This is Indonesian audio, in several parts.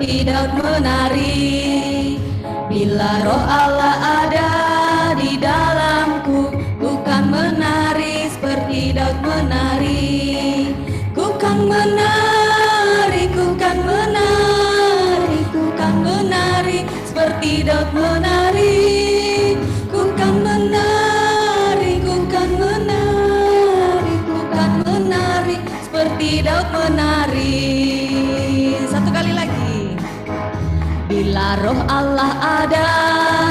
seperti daun menari. Bila roh Allah ada di dalamku, ku kan menari seperti daun menari. Ku kan menari, ku kan menari, ku kan menari seperti daun menari. Ku kan menari, ku kan menari, ku kan menari seperti daun menari. Satu kali lagi. Bila roh Allah ada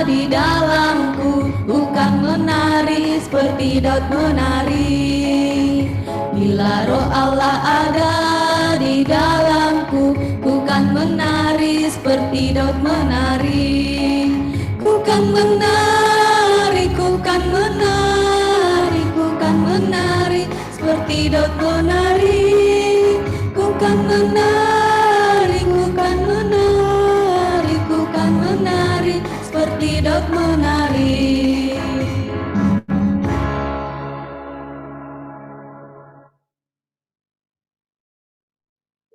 di dalamku, ku kan menari seperti daun menari. Bila roh Allah ada di dalamku, ku kan menari seperti daun menari. Ku kan menari, ku kan menari, ku kan menari seperti daun menari. Ku kan menari, ku kan menari, ku kan menari seperti daun menari.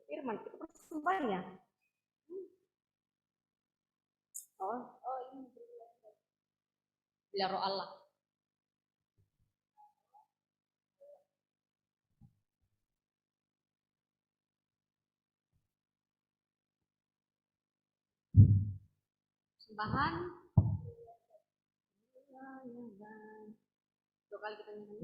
Firman itu persembahan ya? Oh ini bila roh Allah. Persembahan. Dua kali kita nyanyi.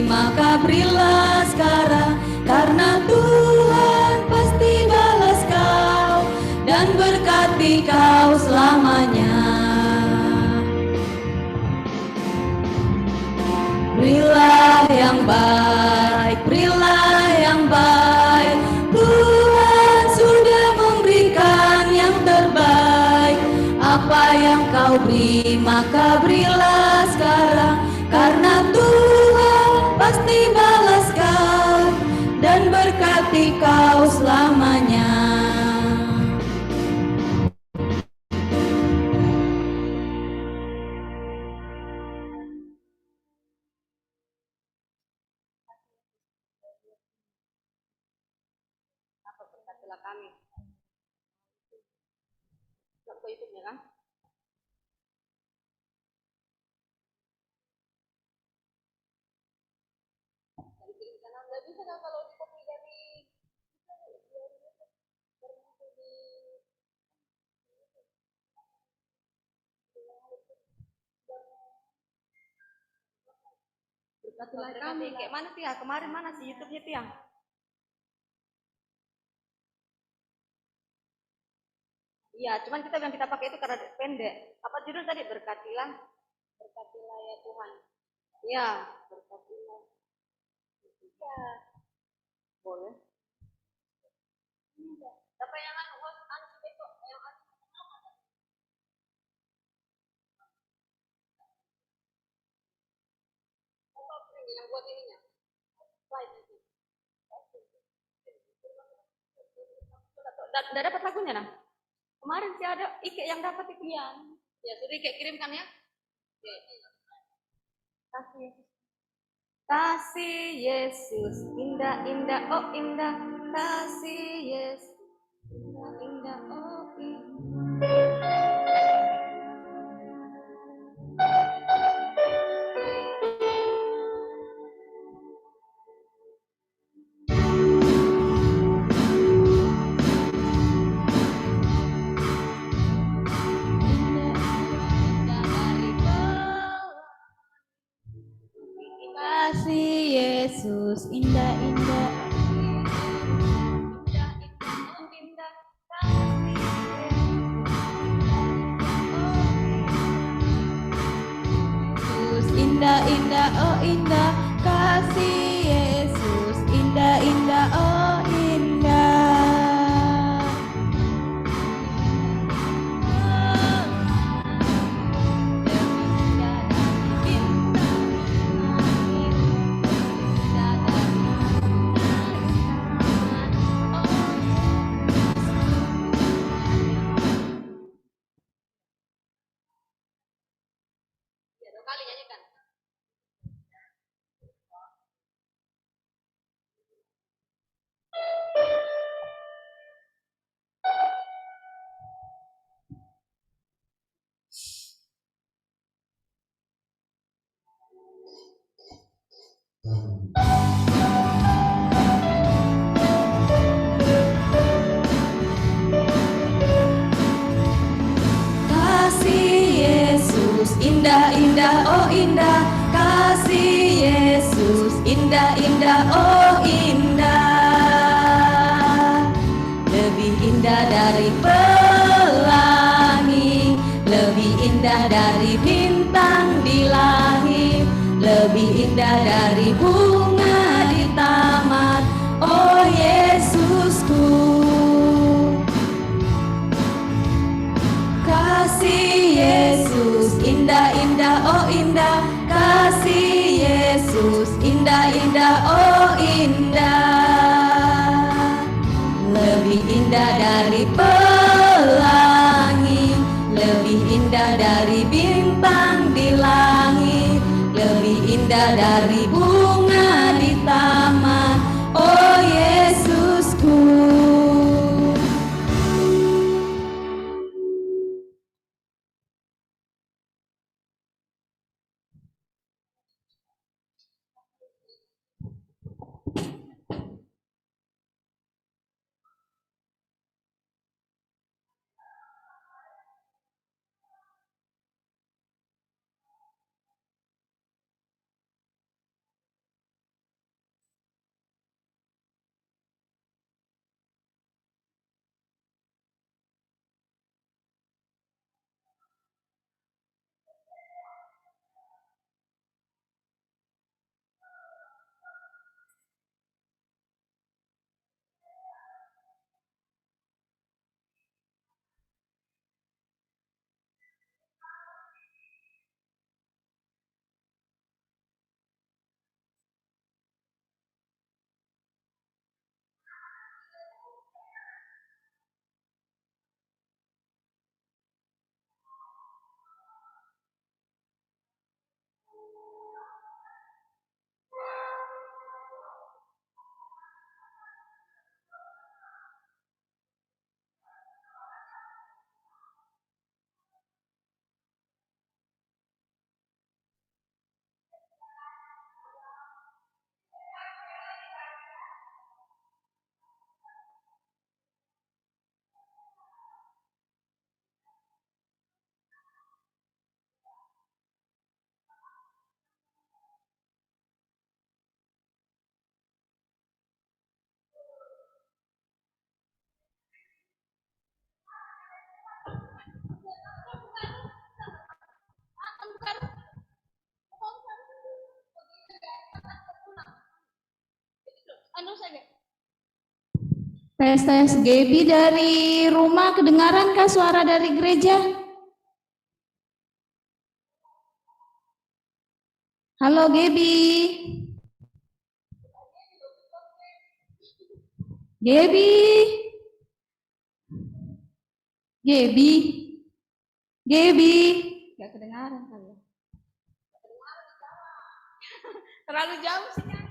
Maka berilah sekarang, karena Tuhan pasti balas kau dan berkati kau selamanya. Berilah yang baik, berilah yang baik. Tuhan sudah memberikan yang terbaik. Apa yang kau beri, maka berilah sekarang, karena Tuhan pasti balas kau dan berkati kau selamanya. Apa berkatilah kami. Ke YouTube-nya kan? Dari kirim channel nggak bisa kan kalau di copy dari berkatilah kami. Kayak mana sih ya? Kemarin mana sih YouTube-nya Tiang? Iya, cuman kita yang kita pakai itu karena pendek. Apa judul tadi? Berkatilah ya Tuhan. Iya, berkatilah. Iya, boleh. Siapa yang host itu yang yang buat ininya? Slide itu. Udah dapat lagunya nah? Kemarin sih ada Ike yang dapat itu ya. Ya sudah Ike kirimkan ya. Kasih Yesus. Kasih Yesus, indah indah oh indah. Kasih Yesus, indah indah oh indah. Yesus, indah-indah. Indah-indah, oh indah, kasih Yesus, indah-indah, oh indah. Indah-indah, oh indah, kasih Yesus, indah-indah, oh indah. Lebih indah dari pelangi, lebih indah dari bintang di langit, lebih indah dari bunga di taman, oh Yesusku. Kasih Yesus, indah-indah, oh indah, kasih Yesus, indah-indah, oh indah. Lebih indah dari pelangi, lebih indah dari bintang di langit, lebih indah dari bunga di taman, oh Yesusku. Tes Gaby dari rumah, kedengaran kah suara dari gereja? Halo Gaby. Gaby. Gaby. Gaby. Gak kedengaran kali ya. Terlalu jauh sinyalnya.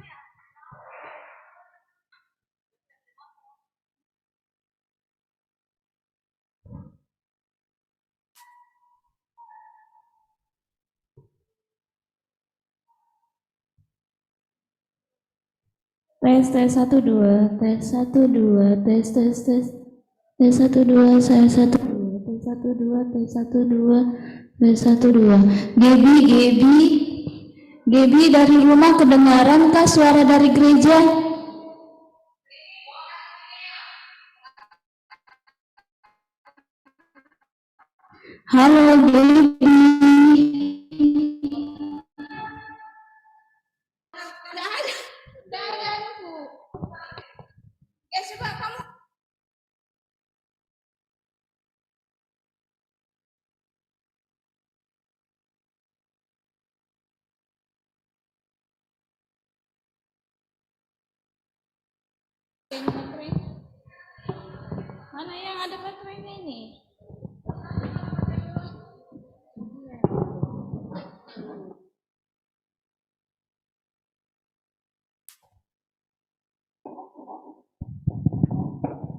Tes 1 2 tes 1 2 tes 1 2 saya 1 2 tes 1 2 tes 1 2 tes 1 2 Gaby Gaby, dari rumah kedengaran kah suara dari gereja? Halo Gaby. Nggak ada aku. Ya coba kamu. Mana yang ada baterainya ini?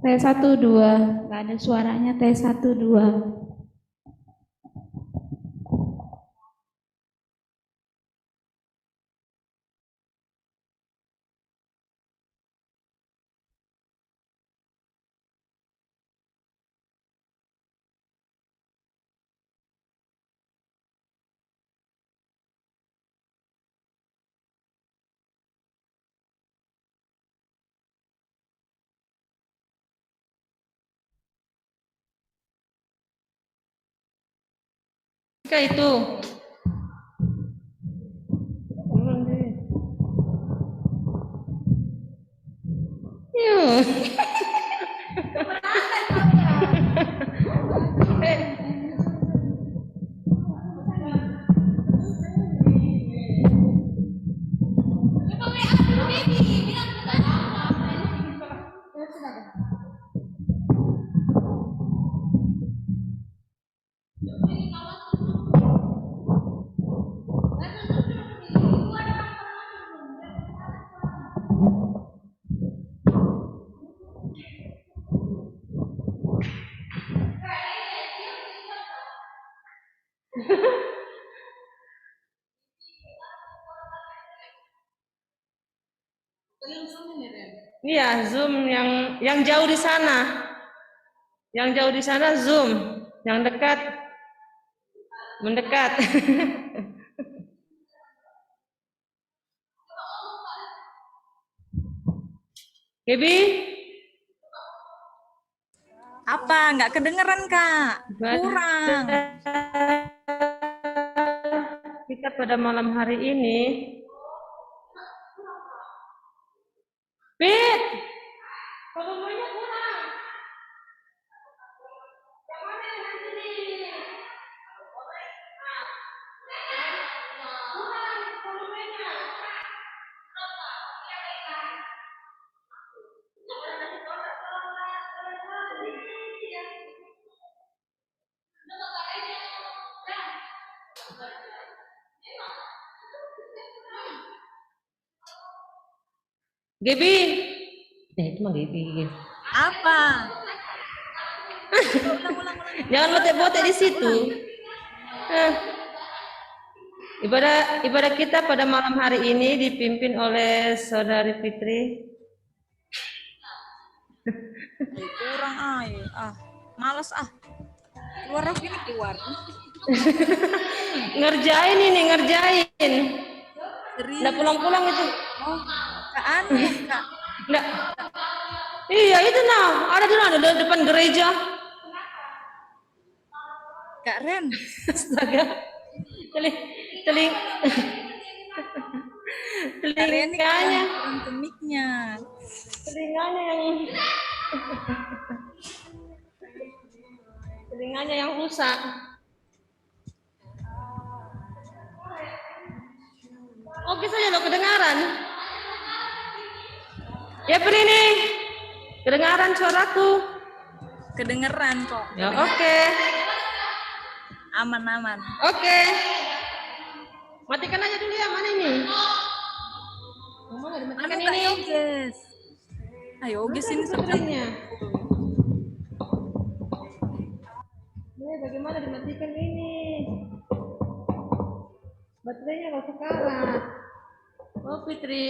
T12, nggak ada suaranya. T12. Itu. Iya, Zoom yang jauh di sana. Yang jauh di sana Zoom, yang dekat mendekat. Gaby? Apa? Nggak kedengeran, Kak? Kurang. Kita pada malam hari ini. Pit, volumenya kurang. Yang mana yang nanti nih? Kurang volumenya. Gaby, itu mah Gaby. Apa? Ulang. Jangan botek-botek di situ. Ibadah kita pada malam hari ini dipimpin oleh Saudari Fitri. Kurang males keluar ini keluar. ngerjain. Serius? Nggak pulang-pulang itu. Oh, Kak aneh, Kak. Nggak. Iya itu ada di depan gereja. Kak Ren. Astaga. Telinganya. Mic-nya. Telinganya yang rusak. Oke saja lo kedengaran. Ya Prini, kedengaran suaraku. Kedengeran kok. Ya oke. Aman. Oke. Matikan aja dulu ya, mana ini? Mana dimatikan ini? Ayo guys ini sebenarnya. Bagaimana dimatikan ini? Baterainya kalau sekarang. Oh Fitri.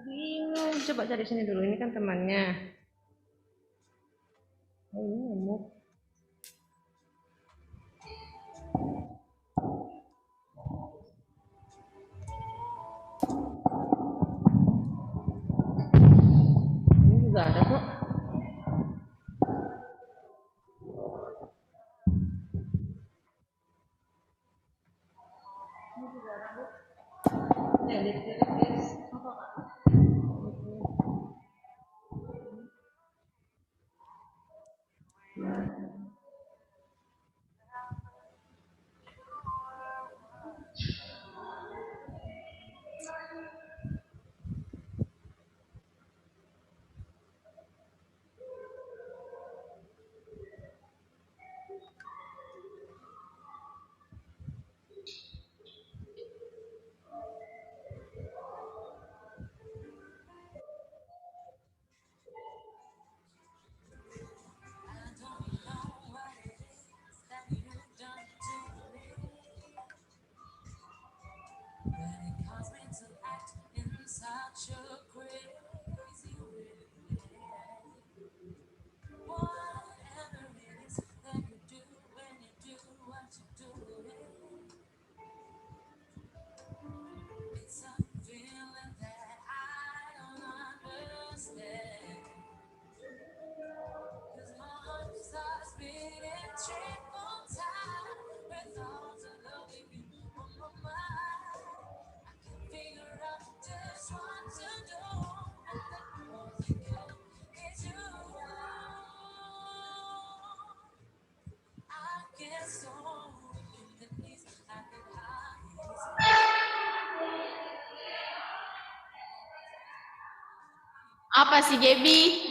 Bingung. Coba cari sini dulu. Ini kan temannya. Oh ini nyamuk. Apa sih Gaby?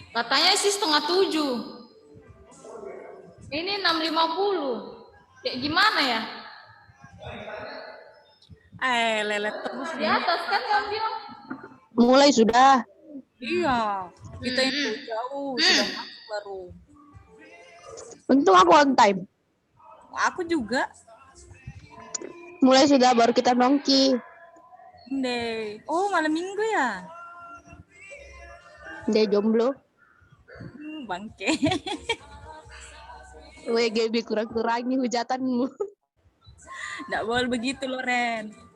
Katanya sih 6:30. Ini 6:50. Kayak gimana ya? Lelet terus Di nih. atas kan Kang bilang. Mulai sudah. Iya, kita yang jauh sudah masuk baru. Untung aku on time. Aku juga. Mulai sudah baru kita nongki. Deh. Oh, malam minggu ya? Dia jomblo. Bangke. WGB kurang-kurangi hujatanmu. Nggak boleh begitu, Loren.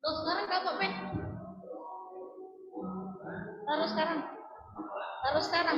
Tuh sekarang kapok, Pen. Taruh sekarang. Taruh sekarang.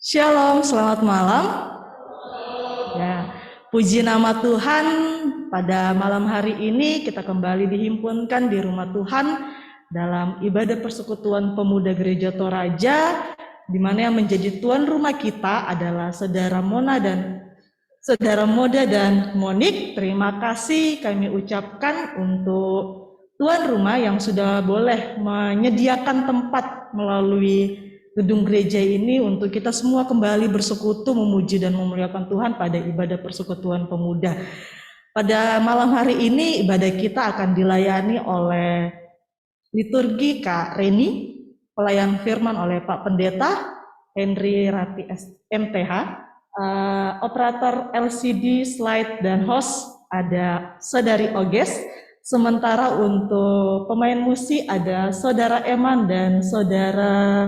Shalom, selamat malam. Ya, puji nama Tuhan, pada malam hari ini kita kembali dihimpunkan di rumah Tuhan dalam ibadah persekutuan pemuda Gereja Toraja, di mana yang menjadi tuan rumah kita adalah Saudara Moda dan Monik. Terima kasih kami ucapkan untuk tuan rumah yang sudah boleh menyediakan tempat melalui gedung gereja ini untuk kita semua kembali bersekutu, memuji dan memuliakan Tuhan pada ibadah persekutuan pemuda. Pada malam hari ini ibadah kita akan dilayani oleh liturgi Kak Reni, pelayan firman oleh Pak Pendeta Henry Rati MTH, operator LCD, slide dan host ada Saudari Oges, sementara untuk pemain musik ada Saudara Eman dan Saudara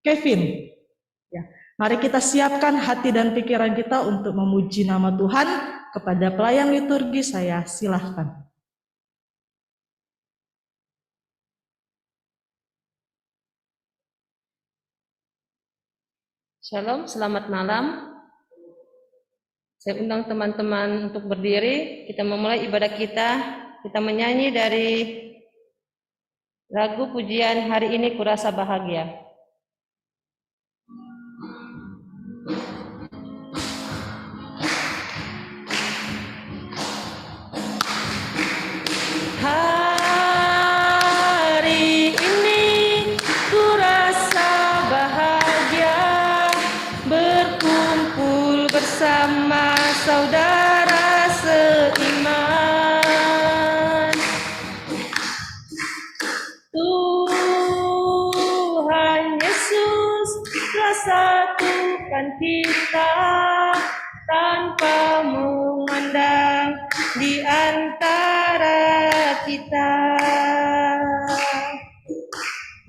Kevin. Ya, mari kita siapkan hati dan pikiran kita untuk memuji nama Tuhan. Kepada pelayan liturgi saya silahkan. Shalom, selamat malam. Saya undang teman-teman untuk berdiri. Kita memulai ibadah kita. Kita menyanyi dari lagu pujian hari ini Kurasa Bahagia. Hari ini ku rasa bahagia berkumpul bersama saudara seiman. Tuhan Yesus telah satukan kita tanpa memandang di antara kita,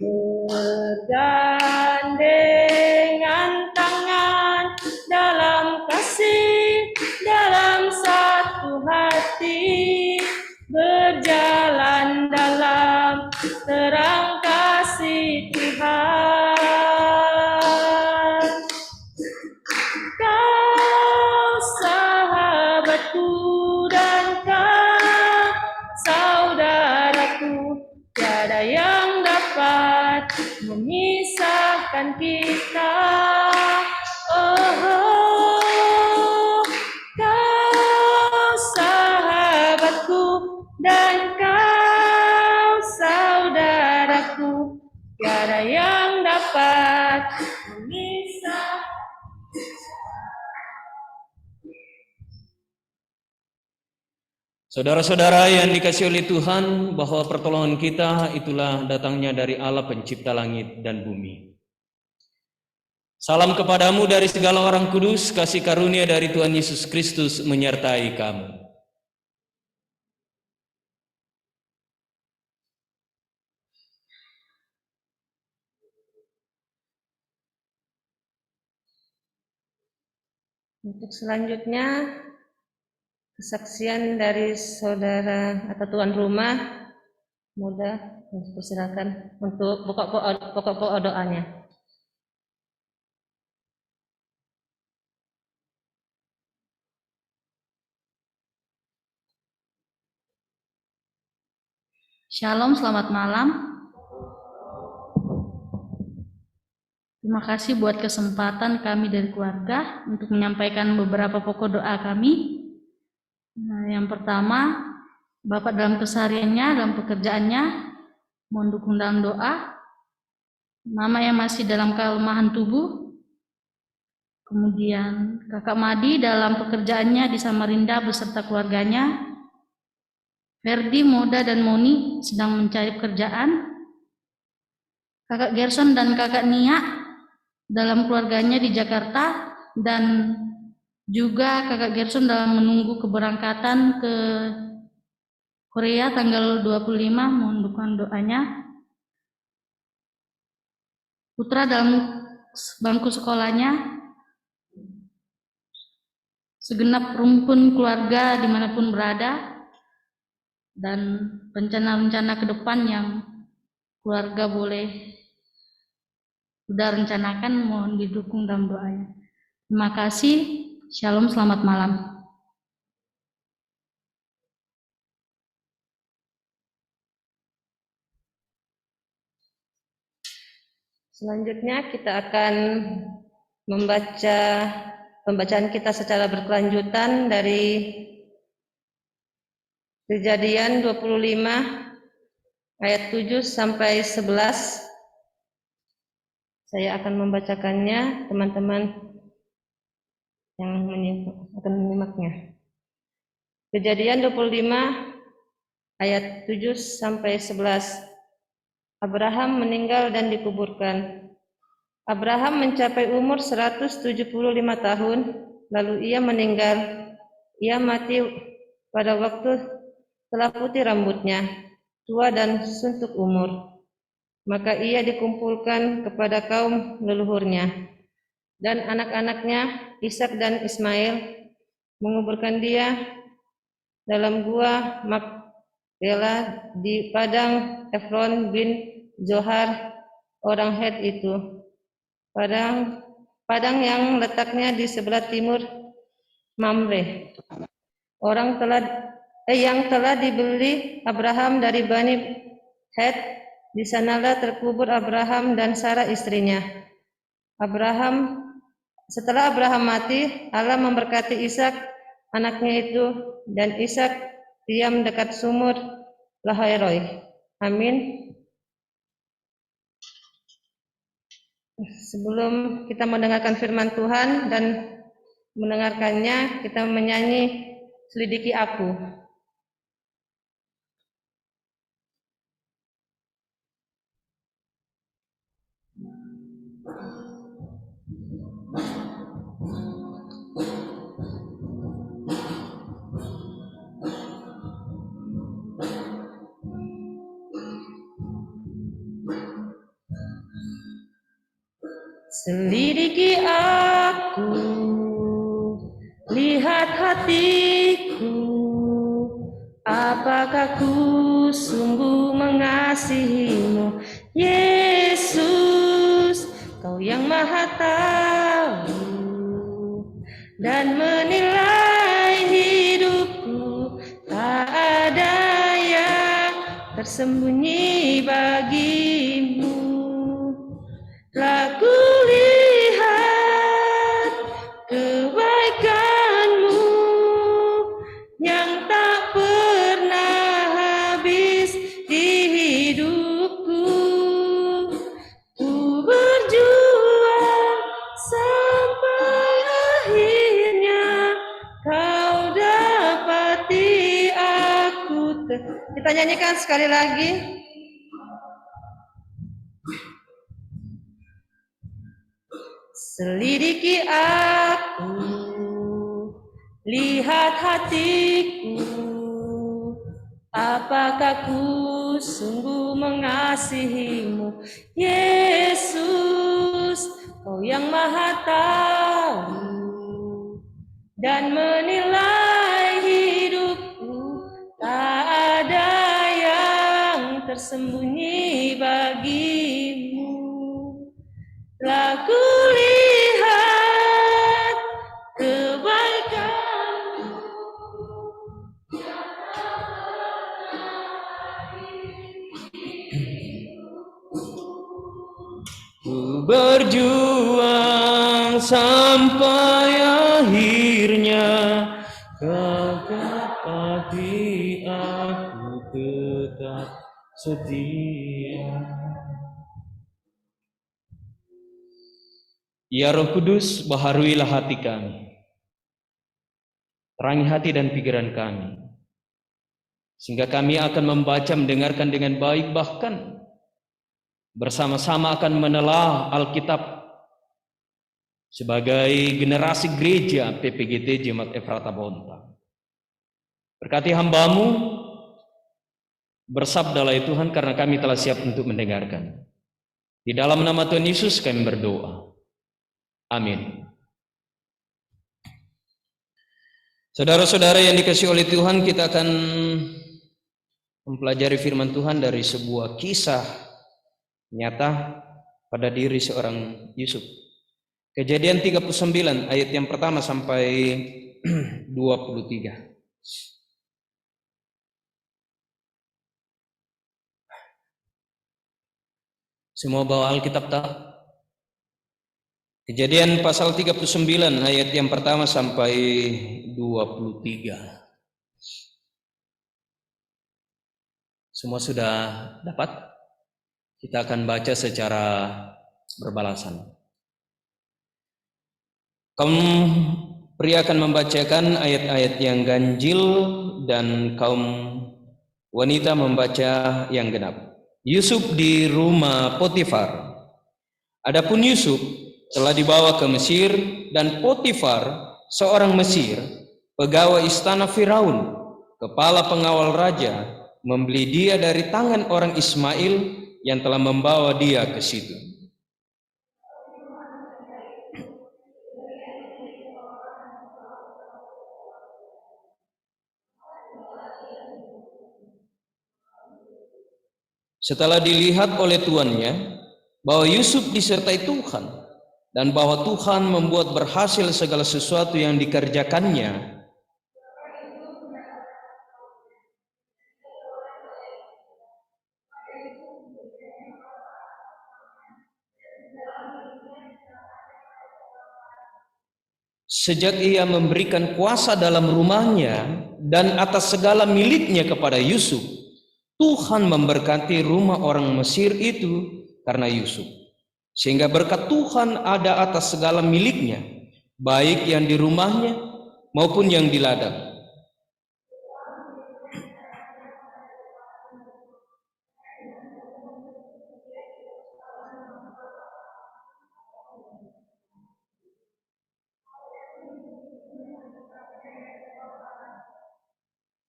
bergandengan tangan dalam kasih, dalam satu hati, berjalan dalam terang kasih Tuhan. Kau sahabatku dan kau saudaraku, tiada yang dapat memisahkan kita. Oh, kau sahabatku dan kau saudaraku, tiada yang dapat memisahkan. Saudara-saudara yang dikasihi oleh Tuhan, bahwa pertolongan kita itulah datangnya dari Allah pencipta langit dan bumi. Salam kepadamu dari segala orang kudus, kasih karunia dari Tuhan Yesus Kristus menyertai kamu. Untuk selanjutnya, kesaksian dari saudara atau tuan rumah, mudah persilakan untuk pokok doanya. Shalom, selamat malam. Terima kasih buat kesempatan kami dari keluarga untuk menyampaikan beberapa pokok doa kami. Nah, yang pertama, Bapak dalam kesehariannya, dalam pekerjaannya, mohon dukung dalam doa. Mama yang masih dalam kelemahan tubuh. Kemudian Kakak Madi dalam pekerjaannya di Samarinda beserta keluarganya. Ferdi, Moda, dan Moni sedang mencari pekerjaan. Kakak Gerson dan Kakak Nia dalam keluarganya di Jakarta, dan juga Kakak Gerson dalam menunggu keberangkatan ke Korea tanggal 25, mohon dukungan doanya. Putra dalam bangku sekolahnya, segenap rumpun keluarga dimanapun berada, dan rencana-rencana ke depan yang keluarga boleh sudah rencanakan, mohon didukung dalam doanya. Terima kasih. Shalom, selamat malam. Selanjutnya kita akan membaca pembacaan kita secara berkelanjutan dari Kejadian 25 ayat 7 sampai 11. Saya akan membacakannya, teman-teman yang akan menyimaknya. Kejadian 25 ayat 7 sampai 11. Abraham meninggal dan dikuburkan. Abraham mencapai umur 175 tahun, lalu ia meninggal. Ia mati pada waktu telah putih rambutnya, tua dan suntuk umur. Maka ia dikumpulkan kepada kaum leluhurnya, dan anak-anaknya Ishak dan Ismail menguburkan dia dalam gua Makpela di padang Efron bin Zohar orang Het itu. Padang yang letaknya di sebelah timur Mamre. Yang telah dibeli Abraham dari Bani Het. Di sanalah terkubur Abraham dan Sarah istrinya. Setelah Abraham mati, Allah memberkati Ishak anaknya itu, dan Ishak diam dekat sumur Lahairoi. Amin. Sebelum kita mendengarkan firman Tuhan dan mendengarkannya, kita menyanyi Selidiki Aku. Selidiki aku, lihat hatiku, apakah ku sungguh mengasihimu, Yesus, Kau yang Maha Tahu dan menilai hidupku, tak ada yang tersembunyi bagimu. Telah kulihat kebaikan-Mu yang tak pernah habis di hidupku. Ku berjuang sampai akhirnya Kau dapati aku. Kita nyanyikan sekali lagi. Selidiki aku, lihat hatiku, apakah ku sungguh mengasihimu, Yesus, Kau yang Maha Tahu dan menilai hidupku, tak ada yang tersembunyi bagimu. Telah kulihat kebaikan-Mu Ku berjuang sampai akhirnya Kau dapati aku tetap setia. Ya Roh Kudus, baharuilah hati kami, terangi hati dan pikiran kami, sehingga kami akan membaca, mendengarkan dengan baik, bahkan bersama-sama akan menelah Alkitab sebagai generasi gereja PPGT Jemaat Efrata Bontang. Berkati hamba-Mu, bersabdalah ya Tuhan, karena kami telah siap untuk mendengarkan. Di dalam nama Tuhan Yesus kami berdoa. Amin. Saudara-saudara yang dikasihi oleh Tuhan, kita akan mempelajari firman Tuhan dari sebuah kisah nyata pada diri seorang Yusuf. Kejadian 39 ayat yang pertama sampai 23. Semua bawa Alkitab tak? Kejadian pasal 39 ayat yang pertama sampai 23. Semua sudah dapat? Kita akan baca secara berbalasan. Kaum pria akan membacakan ayat-ayat yang ganjil dan kaum wanita membaca yang genap. Yusuf di rumah Potifar. Adapun Yusuf telah dibawa ke Mesir, dan Potifar, seorang Mesir, pegawai istana Firaun, kepala pengawal raja, membeli dia dari tangan orang Ismail yang telah membawa dia ke situ. Setelah dilihat oleh tuannya bahwa Yusuf disertai Tuhan dan bahwa Tuhan membuat berhasil segala sesuatu yang dikerjakannya, sejak ia memberikan kuasa dalam rumahnya dan atas segala miliknya kepada Yusuf, Tuhan memberkati rumah orang Mesir itu karena Yusuf, sehingga berkat Tuhan ada atas segala miliknya, baik yang di rumahnya maupun yang di ladang.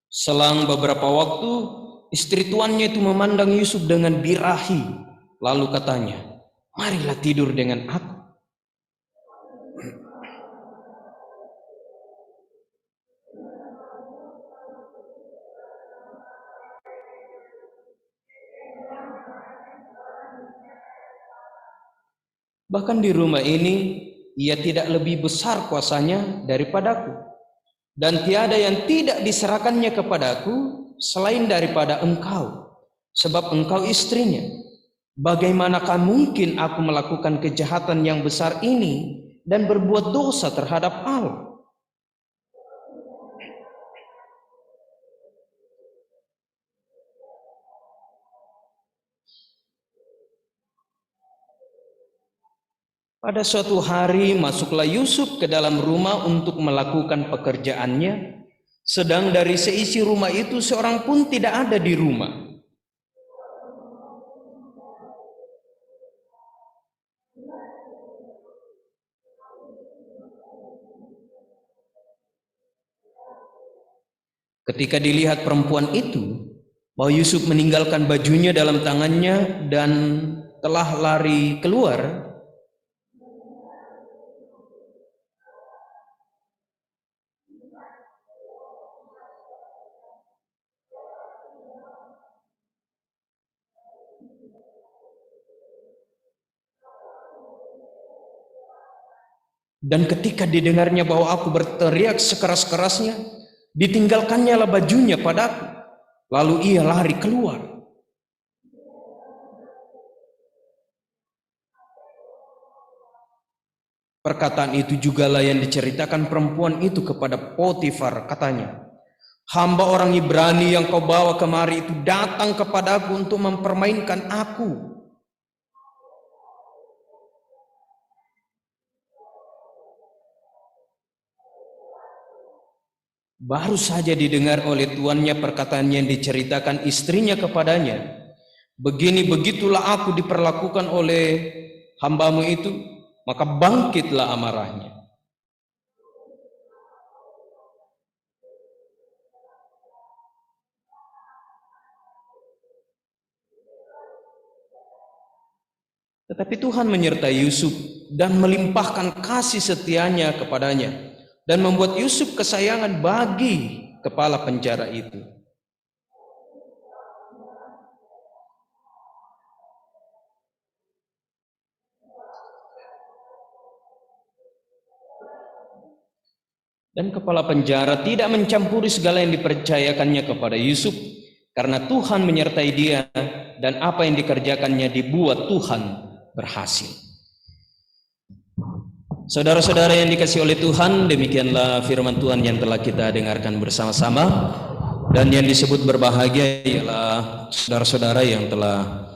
Selang beberapa waktu, istri tuannya itu memandang Yusuf dengan birahi, lalu katanya, "Marilah tidur dengan aku." Bahkan di rumah ini, ia tidak lebih besar kuasanya daripadaku, dan tiada yang tidak diserahkannya kepadaku selain daripada engkau, sebab engkau istrinya. Bagaimanakah mungkin aku melakukan kejahatan yang besar ini dan berbuat dosa terhadap Allah? Pada suatu hari masuklah Yusuf ke dalam rumah untuk melakukan pekerjaannya, sedang dari seisi rumah itu seorang pun tidak ada di rumah. Ketika dilihat perempuan itu, bahwa Yusuf meninggalkan bajunya dalam tangannya dan telah lari keluar, dan ketika didengarnya bahwa aku berteriak sekeras-kerasnya, ditinggalkannya lah bajunya padaku, lalu ia lari keluar. Perkataan itu jugalah yang diceritakan perempuan itu kepada Potifar, katanya, "Hamba orang Ibrani yang kau bawa kemari itu datang kepadaku untuk mempermainkan aku." Baru saja didengar oleh tuannya perkataan yang diceritakan istrinya kepadanya, "Begini begitulah aku diperlakukan oleh hambamu itu," maka bangkitlah amarahnya. Tetapi Tuhan menyertai Yusuf dan melimpahkan kasih setianya kepadanya, dan membuat Yusuf kesayangan bagi kepala penjara itu. Dan kepala penjara tidak mencampuri segala yang dipercayakannya kepada Yusuf, karena Tuhan menyertai dia dan apa yang dikerjakannya dibuat Tuhan berhasil. Saudara-saudara yang dikasihi oleh Tuhan, demikianlah firman Tuhan yang telah kita dengarkan bersama-sama. Dan yang disebut berbahagia ialah saudara-saudara yang telah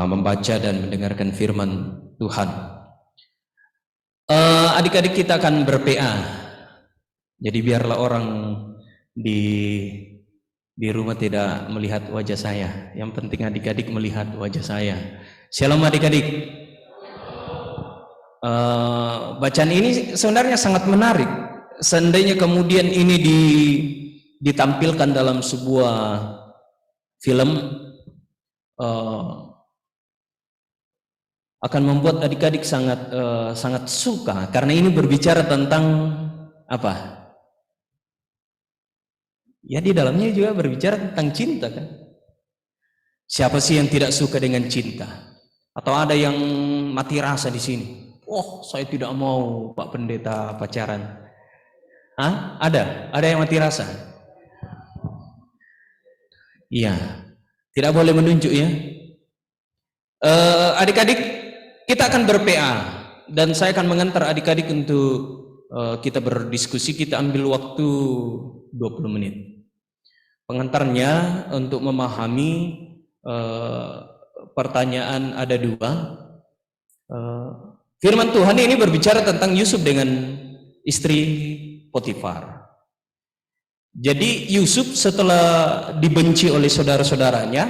membaca dan mendengarkan firman Tuhan. Adik-adik kita akan ber-PA. Jadi biarlah orang di rumah tidak melihat wajah saya. Yang penting adik-adik melihat wajah saya. Shalom adik-adik. Bacaan ini sebenarnya sangat menarik. Seandainya kemudian ini ditampilkan dalam sebuah film, akan membuat adik-adik sangat suka, karena ini berbicara tentang apa? Ya, di dalamnya juga berbicara tentang cinta, kan? Siapa sih yang tidak suka dengan cinta? Atau ada yang mati rasa di sini? Oh, saya tidak mau Pak Pendeta pacaran. Hah? Ada yang mati rasa? Iya, tidak boleh menunjuk ya. Adik-adik, kita akan ber-PA dan saya akan mengantar adik-adik untuk kita berdiskusi. Kita ambil waktu 20 menit. Pengantarnya untuk memahami pertanyaan ada 2. Firman Tuhan ini berbicara tentang Yusuf dengan istri Potifar. Jadi Yusuf setelah dibenci oleh saudara-saudaranya,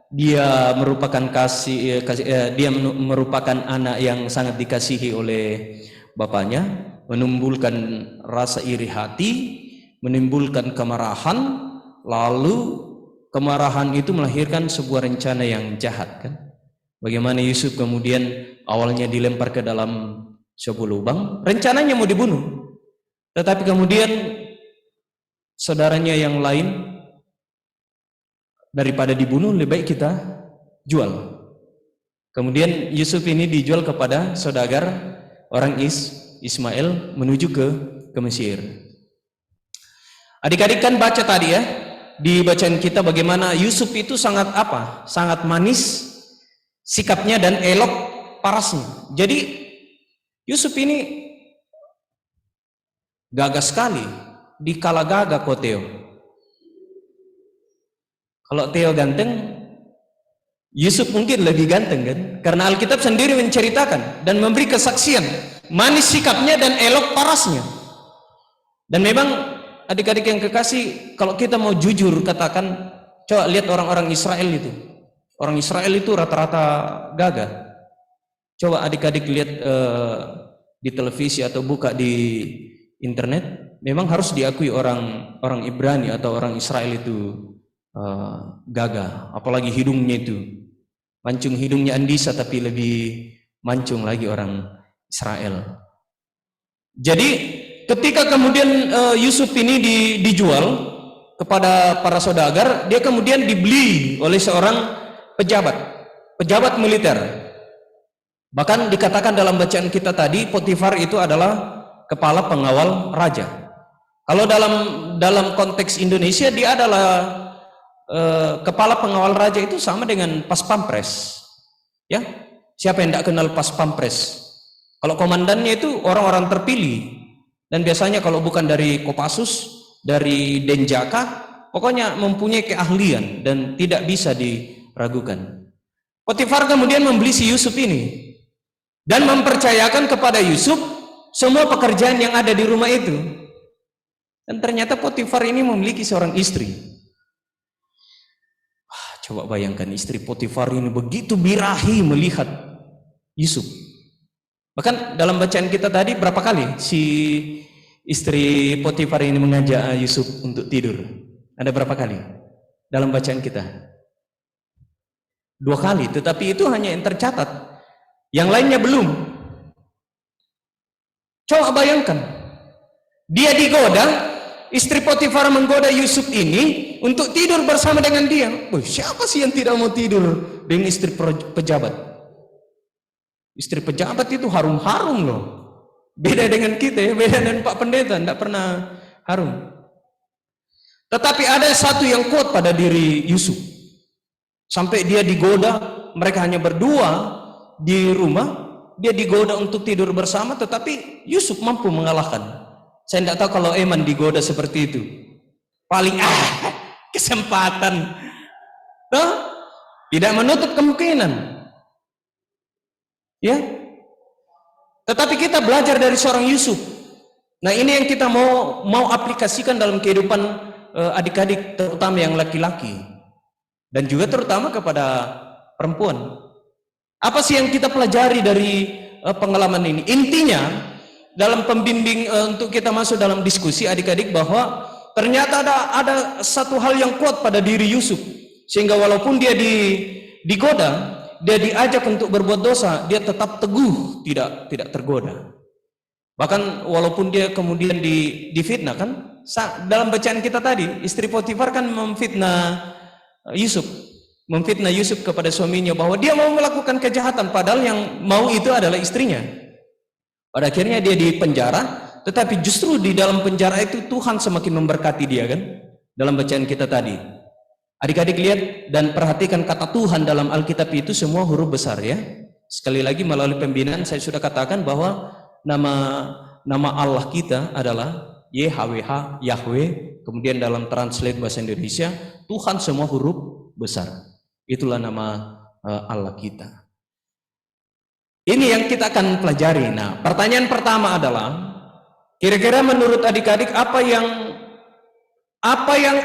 dia merupakan anak yang sangat dikasihi oleh bapaknya, menimbulkan rasa iri hati, menimbulkan kemarahan, lalu kemarahan itu melahirkan sebuah rencana yang jahat, kan? Bagaimana Yusuf kemudian awalnya dilempar ke dalam sebuah lubang, rencananya mau dibunuh, tetapi kemudian saudaranya yang lain, daripada dibunuh lebih baik kita jual. Kemudian Yusuf ini dijual kepada saudagar orang Ismail menuju ke Mesir. Adik-adik kan baca tadi ya di bacaan kita bagaimana Yusuf itu sangat sangat manis sikapnya dan elok parasnya. Jadi Yusuf ini gagah sekali, dikala gagah kok Theo. Kalau Theo ganteng, Yusuf mungkin lebih ganteng, kan? Karena Alkitab sendiri menceritakan dan memberi kesaksian manis sikapnya dan elok parasnya. Dan memang adik-adik yang kekasih, kalau kita mau jujur katakan, coba lihat orang-orang Israel itu. Orang Israel itu rata-rata gagah. Coba adik-adik lihat di televisi atau buka di internet, memang harus diakui orang Ibrani atau orang Israel itu gagah, apalagi hidungnya itu mancung, hidungnya Andisa tapi lebih mancung lagi orang Israel. Jadi ketika kemudian Yusuf ini dijual kepada para saudagar, dia kemudian dibeli oleh seorang pejabat militer. Bahkan dikatakan dalam bacaan kita tadi, Potifar itu adalah kepala pengawal raja. Kalau dalam konteks Indonesia, dia adalah kepala pengawal raja itu sama dengan pas pampres. Ya, siapa yang tidak kenal pas pampres? Kalau komandannya itu orang-orang terpilih, dan biasanya kalau bukan dari Kopassus, dari Denjaka, pokoknya mempunyai keahlian dan tidak bisa diragukan. Potifar kemudian membeli si Yusuf ini dan mempercayakan kepada Yusuf semua pekerjaan yang ada di rumah itu. Dan ternyata Potifar ini memiliki seorang istri. Coba bayangkan, istri Potifar ini begitu birahi melihat Yusuf. Bahkan dalam bacaan kita tadi berapa kali si istri Potifar ini mengajak Yusuf untuk tidur? Ada berapa kali dalam bacaan kita? 2 kali, tetapi itu hanya yang tercatat. Yang lainnya belum. Coba bayangkan, dia digoda, istri Potifar menggoda Yusuf ini untuk tidur bersama dengan dia. Siapa sih yang tidak mau tidur dengan istri pejabat? Istri pejabat itu harum-harum loh. Beda dengan kita ya, beda dengan Pak Pendeta, tidak pernah harum. Tetapi ada satu yang kuat pada diri Yusuf. Sampai dia digoda, mereka hanya berdua di rumah, dia digoda untuk tidur bersama, tetapi Yusuf mampu mengalahkan. Saya tidak tahu kalau Eman digoda seperti itu. Paling kesempatan. Nah, tidak menutup kemungkinan. Ya. Tetapi kita belajar dari seorang Yusuf. Nah, ini yang kita mau aplikasikan dalam kehidupan adik-adik, terutama yang laki-laki. Dan juga terutama kepada perempuan. Apa sih yang kita pelajari dari pengalaman ini? Intinya, dalam pembimbing untuk kita masuk dalam diskusi adik-adik, bahwa ternyata ada satu hal yang kuat pada diri Yusuf. Sehingga walaupun dia digoda, dia diajak untuk berbuat dosa, dia tetap teguh, tidak tergoda. Bahkan walaupun dia kemudian difitnah, kan dalam bacaan kita tadi, istri Potifar kan memfitnah Yusuf kepada suaminya bahwa dia mau melakukan kejahatan, padahal yang mau itu adalah istrinya. Pada akhirnya dia dipenjara, tetapi justru di dalam penjara itu Tuhan semakin memberkati dia, kan? Dalam bacaan kita tadi. Adik-adik lihat dan perhatikan kata Tuhan dalam Alkitab itu semua huruf besar ya. Sekali lagi melalui pembinaan saya sudah katakan bahwa nama Allah kita adalah YHWH, Yahweh. Kemudian dalam translate bahasa Indonesia, Tuhan semua huruf besar. Itulah nama Allah kita. Ini yang kita akan pelajari. Nah, pertanyaan pertama adalah, kira-kira menurut adik-adik apa yang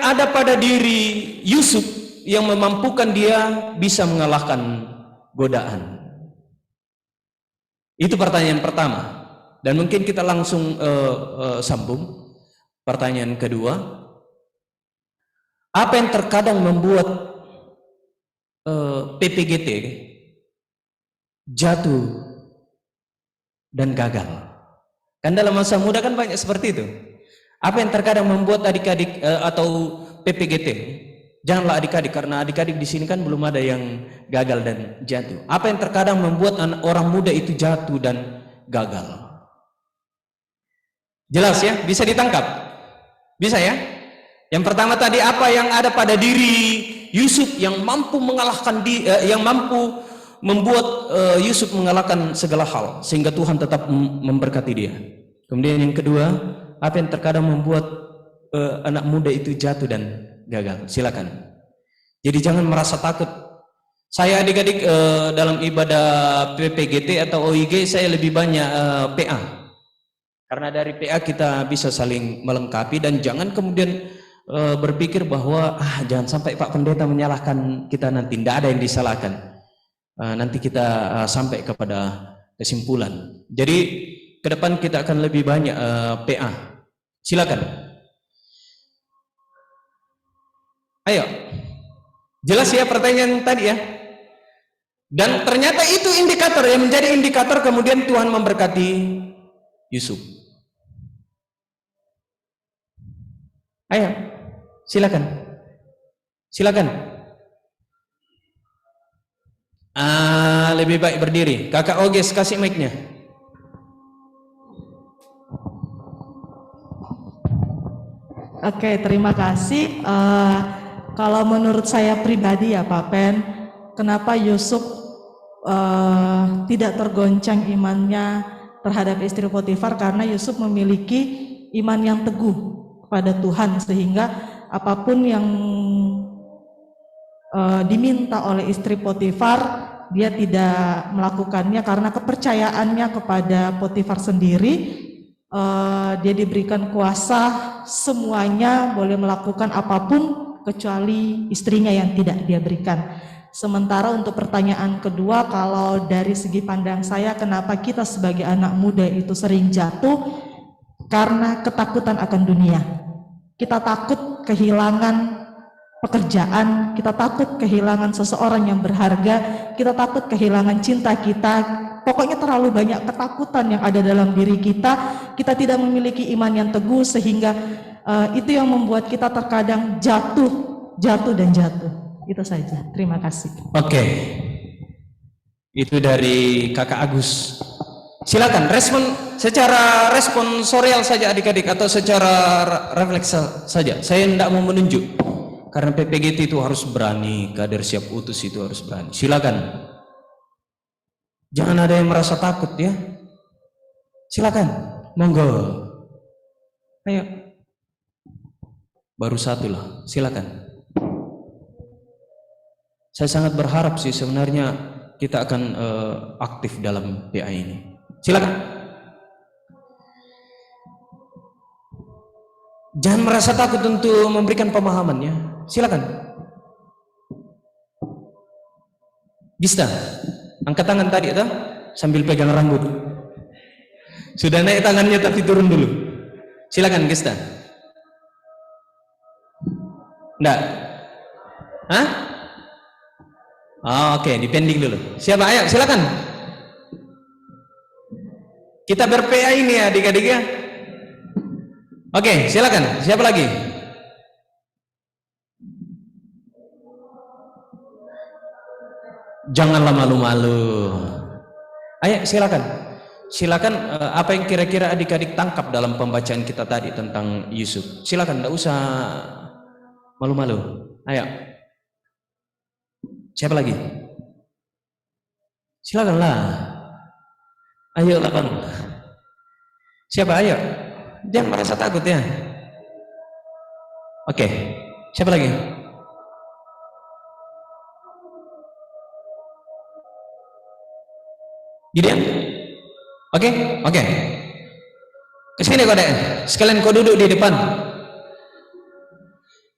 ada pada diri Yusuf yang memampukan dia bisa mengalahkan godaan? Itu pertanyaan pertama. Dan mungkin kita langsung sambung. Pertanyaan kedua, apa yang terkadang membuat PPGT jatuh dan gagal? Kan dalam masa muda kan banyak seperti itu. Apa yang terkadang membuat adik-adik atau PPGT, janganlah adik-adik, karena adik-adik di sini kan belum ada yang gagal dan jatuh. Apa yang terkadang membuat orang muda itu jatuh dan gagal? Jelas ya? Bisa ditangkap? Bisa ya? Yang pertama tadi, apa yang ada pada diri Yusuf yang mampu mengalahkan yang mampu membuat Yusuf mengalahkan segala hal sehingga Tuhan tetap memberkati dia. Kemudian yang kedua, apa yang terkadang membuat anak muda itu jatuh dan gagal? Silakan. Jadi jangan merasa takut. Saya adik-adik dalam ibadah PPGT atau OIG saya lebih banyak PA. Karena dari PA kita bisa saling melengkapi, dan jangan kemudian berpikir bahwa jangan sampai Pak Pendeta menyalahkan kita nanti. Tidak ada yang disalahkan. Nanti kita sampai kepada kesimpulan. Jadi ke depan kita akan lebih banyak PA. Silakan. Ayo. Jelas ya pertanyaan tadi ya. Dan ternyata itu indikator yang menjadi indikator kemudian Tuhan memberkati Yusuf. Ayo. Silakan. Silakan. Lebih baik berdiri. Kakak Oges kasih mic-nya. Oke, terima kasih. Kalau menurut saya pribadi ya Pak Pen, kenapa Yusuf tidak tergoncang imannya terhadap istri Potifar? Karena Yusuf memiliki iman yang teguh kepada Tuhan, sehingga apapun yang diminta oleh istri Potifar, dia tidak melakukannya karena kepercayaannya kepada Potifar sendiri. Dia diberikan kuasa semuanya, boleh melakukan apapun kecuali istrinya yang tidak dia berikan. Sementara untuk pertanyaan kedua, kalau dari segi pandang saya, kenapa kita sebagai anak muda itu sering jatuh? Karena ketakutan akan dunia. Kita takut kehilangan pekerjaan, kita takut kehilangan seseorang yang berharga, kita takut kehilangan cinta kita. Pokoknya terlalu banyak ketakutan yang ada dalam diri kita. Kita tidak memiliki iman yang teguh, sehingga itu yang membuat kita terkadang jatuh dan jatuh. Itu saja. Terima kasih. Oke. Itu dari Kakak Agus. Silakan respon secara responsorial saja adik-adik atau secara refleks saja. Saya tidak mau menunjuk karena PPGT itu harus berani, kader siap utus itu harus berani. Silakan. Jangan ada yang merasa takut ya. Silakan. Monggo. Ayo. Baru satu lah. Silakan. Saya sangat berharap sih sebenarnya kita akan aktif dalam PA ini. Silakan. Jangan merasa takut untuk memberikan pemahamannya. Silakan. Gista, angkat tangan tadi atau sambil pegang rambut. Sudah naik tangannya tapi turun dulu. Silakan Gista. Enggak? Hah? Oh, oke, dipending dulu. Siapa? Ayo, silakan. Kita ber-PA ini ya adik-adik ya. Oke, silakan. Siapa lagi? Janganlah malu-malu. Ayo, silakan. Silakan apa yang kira-kira adik-adik tangkap dalam pembacaan kita tadi tentang Yusuf. Silakan, tidak usah malu-malu. Ayo. Siapa lagi? Silakanlah. Ayo lah bang. Siapa? Ayo. Jangan merasa takut ya. Oke. Siapa lagi? Gideon? Oke? Oke. Kesini kau deh. Sekalian kau duduk di depan.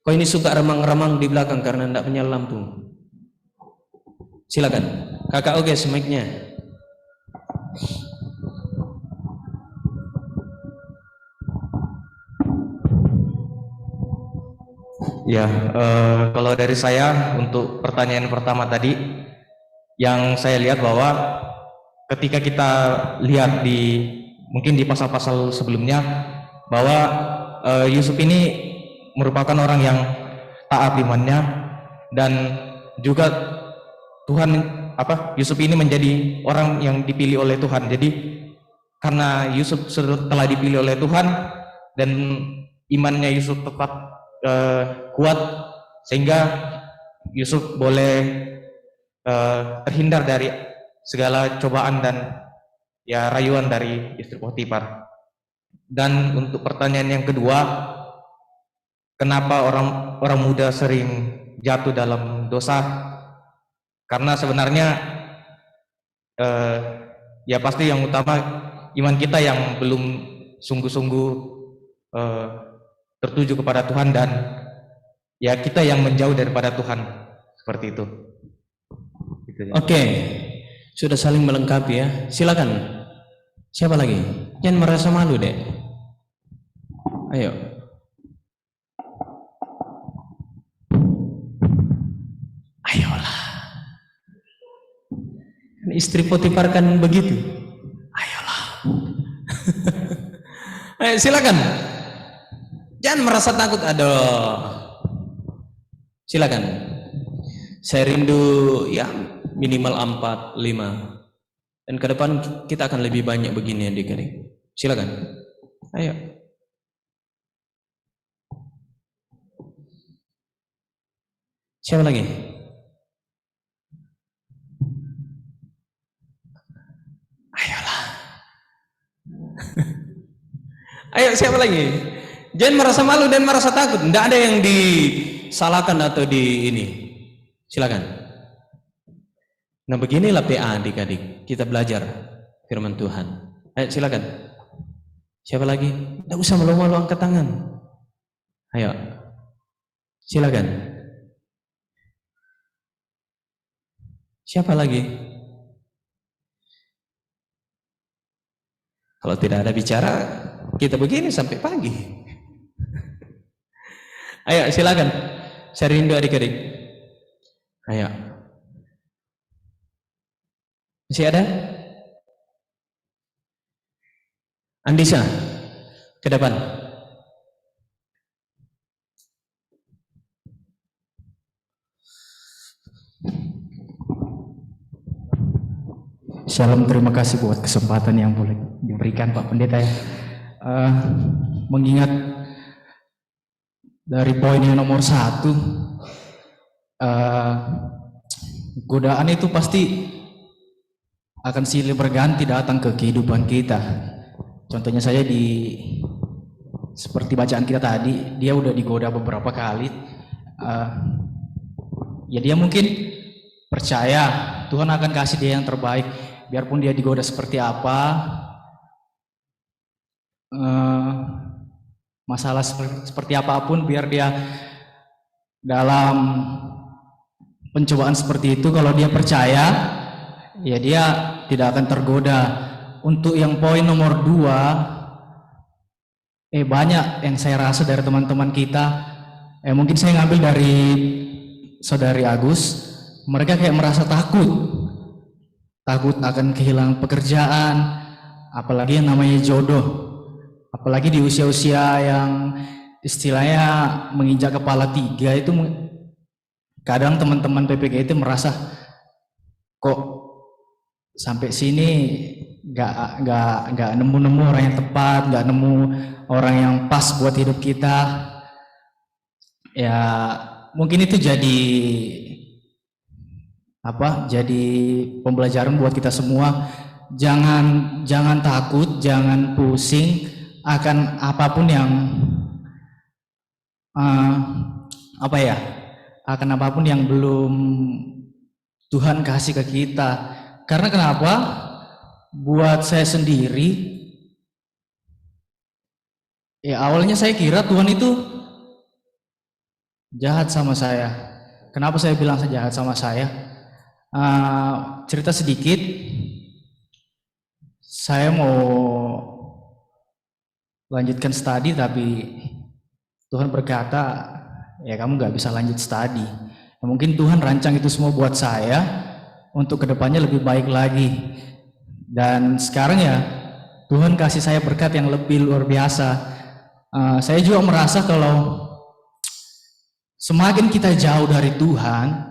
Kau ini suka remang-remang di belakang karena tidak punya lampu. Silakan. Kakak oke mic-nya. Ya, kalau dari saya untuk pertanyaan pertama tadi, yang saya lihat bahwa ketika kita lihat mungkin di pasal-pasal sebelumnya bahwa Yusuf ini merupakan orang yang taat imannya dan juga Yusuf ini menjadi orang yang dipilih oleh Tuhan. Jadi karena Yusuf telah dipilih oleh Tuhan dan imannya Yusuf tetap kuat sehingga Yusuf boleh terhindar dari segala cobaan dan ya rayuan dari istri Potifar. Dan untuk pertanyaan yang kedua, kenapa orang muda sering jatuh dalam dosa? Karena sebenarnya ya pasti yang utama iman kita yang belum sungguh-sungguh tertuju kepada Tuhan dan ya kita yang menjauh daripada Tuhan seperti itu. Oke. Sudah saling melengkapi ya. Silakan. Siapa lagi? Jangan merasa malu deh. Ayo. Ayolah. Istri Potifar kan begitu. Ayolah. Ayo silakan. Jangan merasa takut. Aduh. Silakan. Saya rindu ya minimal 4, 5. Dan ke depan kita akan lebih banyak begini adik-adik. Silakan. Ayo. Siapa lagi? Ayolah. Ayo siapa lagi? Jangan merasa malu dan merasa takut. Tidak ada yang disalahkan atau di ini. Silakan. Nah beginilah PA adik-adik. Kita belajar firman Tuhan. Ayo silakan. Siapa lagi? Tidak usah malu-malu angkat tangan. Ayo. Silakan. Siapa lagi? Kalau tidak ada bicara, kita begini sampai pagi. Ayo silakan. Saya rindu adik-adik. Ayo. Masih ada? Andisa, ke depan. Shalom, terima kasih buat kesempatan yang boleh diberikan Pak Pendeta ya. Mengingat dari poin yang nomor 1, godaan itu pasti akan silih berganti datang ke kehidupan kita. Contohnya saja seperti bacaan kita tadi, dia udah digoda beberapa kali. Ya dia mungkin percaya Tuhan akan kasih dia yang terbaik, biarpun dia digoda seperti apa, masalah seperti apapun, biar dia dalam pencobaan seperti itu, kalau dia percaya, ya dia tidak akan tergoda. Untuk yang poin nomor 2, banyak yang saya rasa dari teman-teman kita, mungkin saya ngambil dari Saudari Agus, mereka kayak merasa takut akan kehilangan pekerjaan, apalagi yang namanya jodoh, apalagi di usia-usia yang istilahnya menginjak kepala 3 itu. Kadang teman-teman PPG itu merasa kok sampai sini nggak nemu orang yang tepat, nggak nemu orang yang pas buat hidup kita. Ya mungkin itu jadi pembelajaran buat kita semua. Jangan takut, jangan pusing akan apapun yang akan apapun yang belum Tuhan kasih ke kita. Karena kenapa? Buat saya sendiri, ya awalnya saya kira Tuhan itu jahat sama saya. Kenapa saya bilang jahat sama saya? Cerita sedikit, saya mau lanjutkan studi tapi Tuhan berkata, ya kamu nggak bisa lanjut studi. Ya, mungkin Tuhan rancang itu semua buat saya untuk kedepannya lebih baik lagi. Dan sekarang ya Tuhan kasih saya berkat yang lebih luar biasa. Saya juga merasa kalau semakin kita jauh dari Tuhan,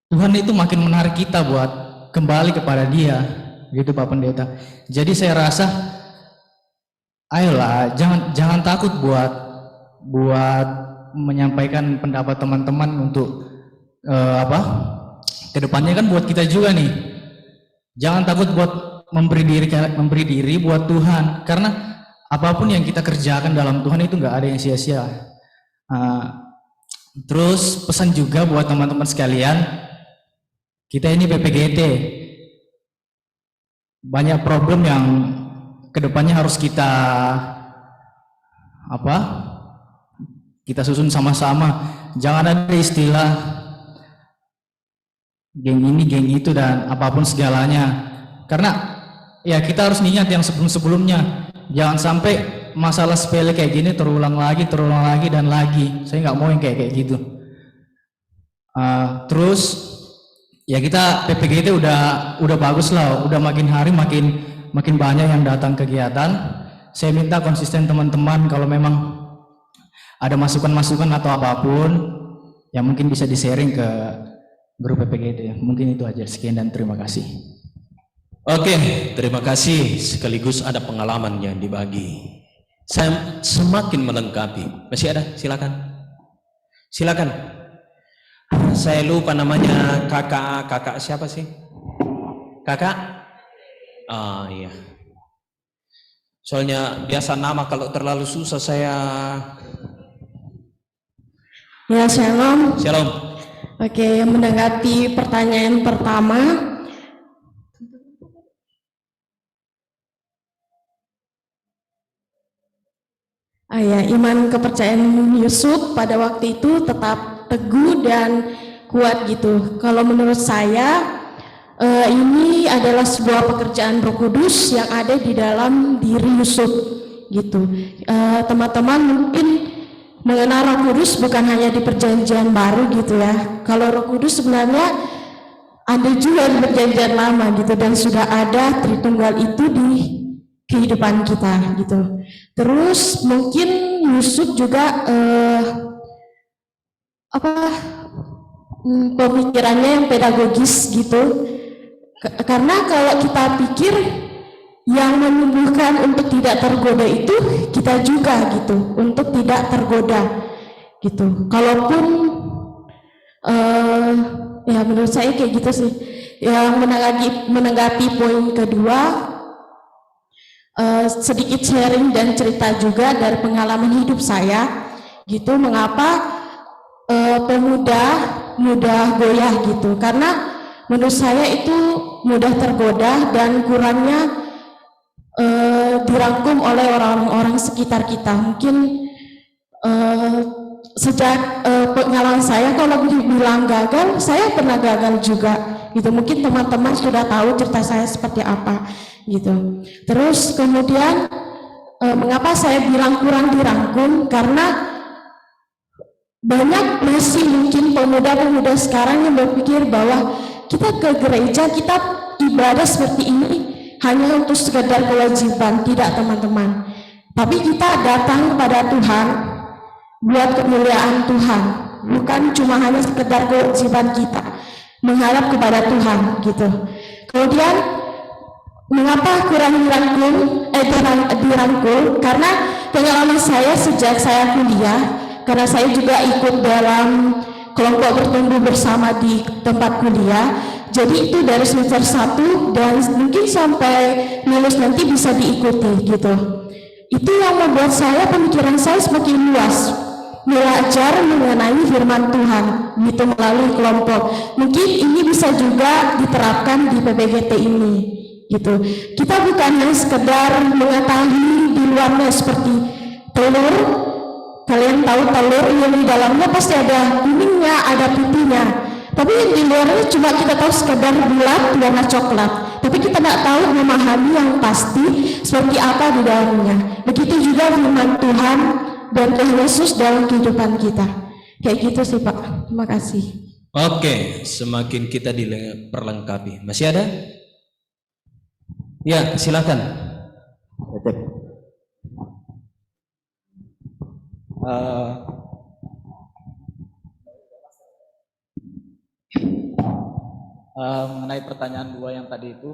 Tuhan itu makin menarik kita buat kembali kepada Dia, gitu Pak Pendeta. Jadi saya rasa, ayolah, jangan takut buat menyampaikan pendapat teman-teman untuk kedepannya kan buat kita juga nih. Jangan takut buat memberi diri buat Tuhan, karena apapun yang kita kerjakan dalam Tuhan itu nggak ada yang sia-sia. Terus pesan juga buat teman-teman sekalian, kita ini PPGT, banyak problem yang kedepannya harus kita susun sama-sama. Jangan ada istilah geng ini, geng itu, dan apapun segalanya. Karena ya kita harus ingat yang sebelum-sebelumnya. Jangan sampai masalah sepele kayak gini terulang lagi dan lagi. Saya nggak mau yang kayak gitu. Terus ya kita PPG itu udah bagus lah, udah makin hari makin banyak yang datang kegiatan. Saya minta konsisten teman-teman, kalau memang ada masukan-masukan atau apapun yang mungkin bisa di-sharing ke grup PPG itu ya. Mungkin itu aja, sekian dan terima kasih. Oke, terima kasih. Sekaligus ada pengalaman yang dibagi. Saya semakin melengkapi. Masih ada? Silakan. Saya lupa namanya, kakak siapa sih? Kakak? Iya. Soalnya biasa nama kalau terlalu susah saya. Ya, shalom. Shalom. Oke, menanggapi pertanyaan pertama. Iman kepercayaan Yusuf pada waktu itu tetap teguh dan kuat gitu. Kalau menurut saya, ini adalah sebuah pekerjaan Roh Kudus yang ada di dalam diri Yusuf gitu. Teman-teman mungkin mengenal Roh Kudus bukan hanya di Perjanjian Baru gitu ya. Kalau Roh Kudus sebenarnya ada juga di Perjanjian Lama gitu, dan sudah ada Tritunggal itu di kehidupan kita gitu. Terus mungkin Yusuf juga pemikirannya yang pedagogis gitu. Karena kalau kita pikir yang menyembuhkan untuk tidak tergoda itu kita juga gitu, untuk tidak tergoda gitu. Kalaupun ya menurut saya kayak gitu sih. Yang menanggapi poin kedua, sedikit sharing dan cerita juga dari pengalaman hidup saya gitu, mengapa pemuda mudah goyah gitu, karena menurut saya itu mudah tergoda dan kurangnya dirangkum oleh orang-orang sekitar kita. Mungkin sejak pengalaman saya, kalau dibilang gagal, saya pernah gagal juga gitu. Mungkin teman-teman sudah tahu cerita saya seperti apa gitu. Terus kemudian mengapa saya bilang kurang dirangkum, karena banyak masih mungkin pemuda-pemuda sekarang yang berpikir bahwa kita ke gereja, kita ibadah seperti ini hanya untuk sekedar kewajiban. Tidak, teman-teman, tapi kita datang kepada Tuhan buat kemuliaan Tuhan, bukan cuma hanya sekedar kewajiban kita menghadap kepada Tuhan gitu. Kemudian mengapa kurang dirangkul, karena pengalaman saya sejak saya kuliah, karena saya juga ikut dalam kelompok bertumbuh bersama di tempat kuliah. Jadi itu dari semester 1 dan mungkin sampai lulus nanti bisa diikuti gitu. Itu yang membuat saya, pemikiran saya semakin luas, belajar mengenai firman Tuhan gitu melalui kelompok. Mungkin ini bisa juga diterapkan di PPGT ini gitu. Kita bukan hanya sekedar mengetahui di luarnya seperti telur. Kalian tahu telur yang di dalamnya pasti ada kuningnya, ada putihnya. Tapi yang di luarnya cuma kita tahu sekedar bulat warna coklat. Tapi kita tidak tahu memahami yang pasti seperti apa di dalamnya. Begitu juga firman Tuhan dan Tuhan Yesus dalam kehidupan kita. Kayak gitu sih Pak. Terima kasih. Oke, semakin kita diperlengkapi. Masih ada? Ya, silakan. Mengenai pertanyaan 2 yang tadi itu,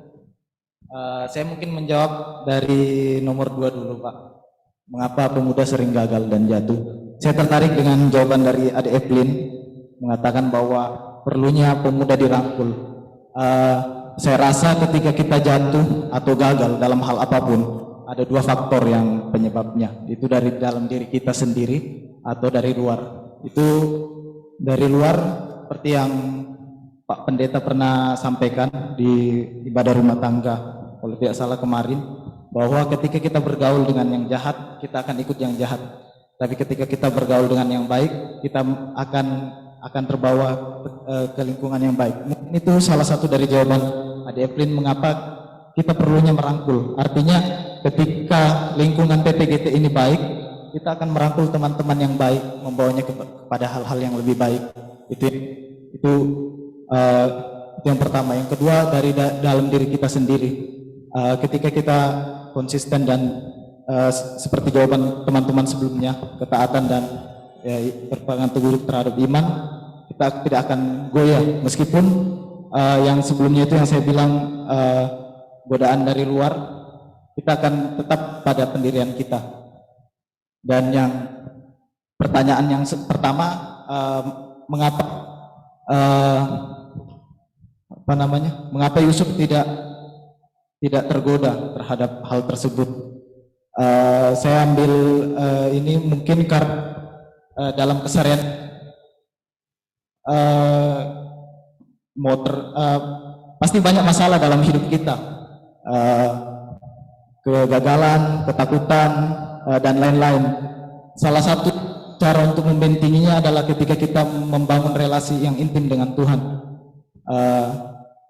saya mungkin menjawab dari nomor 2 dulu Pak. Mengapa pemuda sering gagal dan jatuh? Saya tertarik dengan jawaban dari Adik Evelyn mengatakan bahwa perlunya pemuda dirangkul. Saya rasa ketika kita jatuh atau gagal dalam hal apapun, ada 2 faktor yang penyebabnya. Itu dari dalam diri kita sendiri atau dari luar. Itu dari luar seperti yang Pak Pendeta pernah sampaikan di ibadah rumah tangga kalau tidak salah kemarin, bahwa ketika kita bergaul dengan yang jahat, kita akan ikut yang jahat. Tapi ketika kita bergaul dengan yang baik, kita akan terbawa ke lingkungan yang baik. Mungkin itu salah satu dari jawaban Adik Evelyn mengapa kita perlunya merangkul. Artinya ketika lingkungan PPGT ini baik, kita akan merangkul teman-teman yang baik, membawanya kepada hal-hal yang lebih baik. Itu yang pertama. Yang kedua, dari dalam diri kita sendiri. Ketika kita konsisten dan seperti jawaban teman-teman sebelumnya, ketaatan dan berpegang teguh terhadap iman, kita tidak akan goyah. Meskipun yang sebelumnya itu yang saya bilang godaan dari luar, kita akan tetap pada pendirian kita. Dan yang pertanyaan yang pertama, mengapa Yusuf tidak tergoda terhadap hal tersebut? Saya ambil ini mungkin karena dalam keseharian pasti banyak masalah dalam hidup kita, kegagalan, ketakutan, dan lain-lain. Salah satu cara untuk membentenginya adalah ketika kita membangun relasi yang intim dengan Tuhan.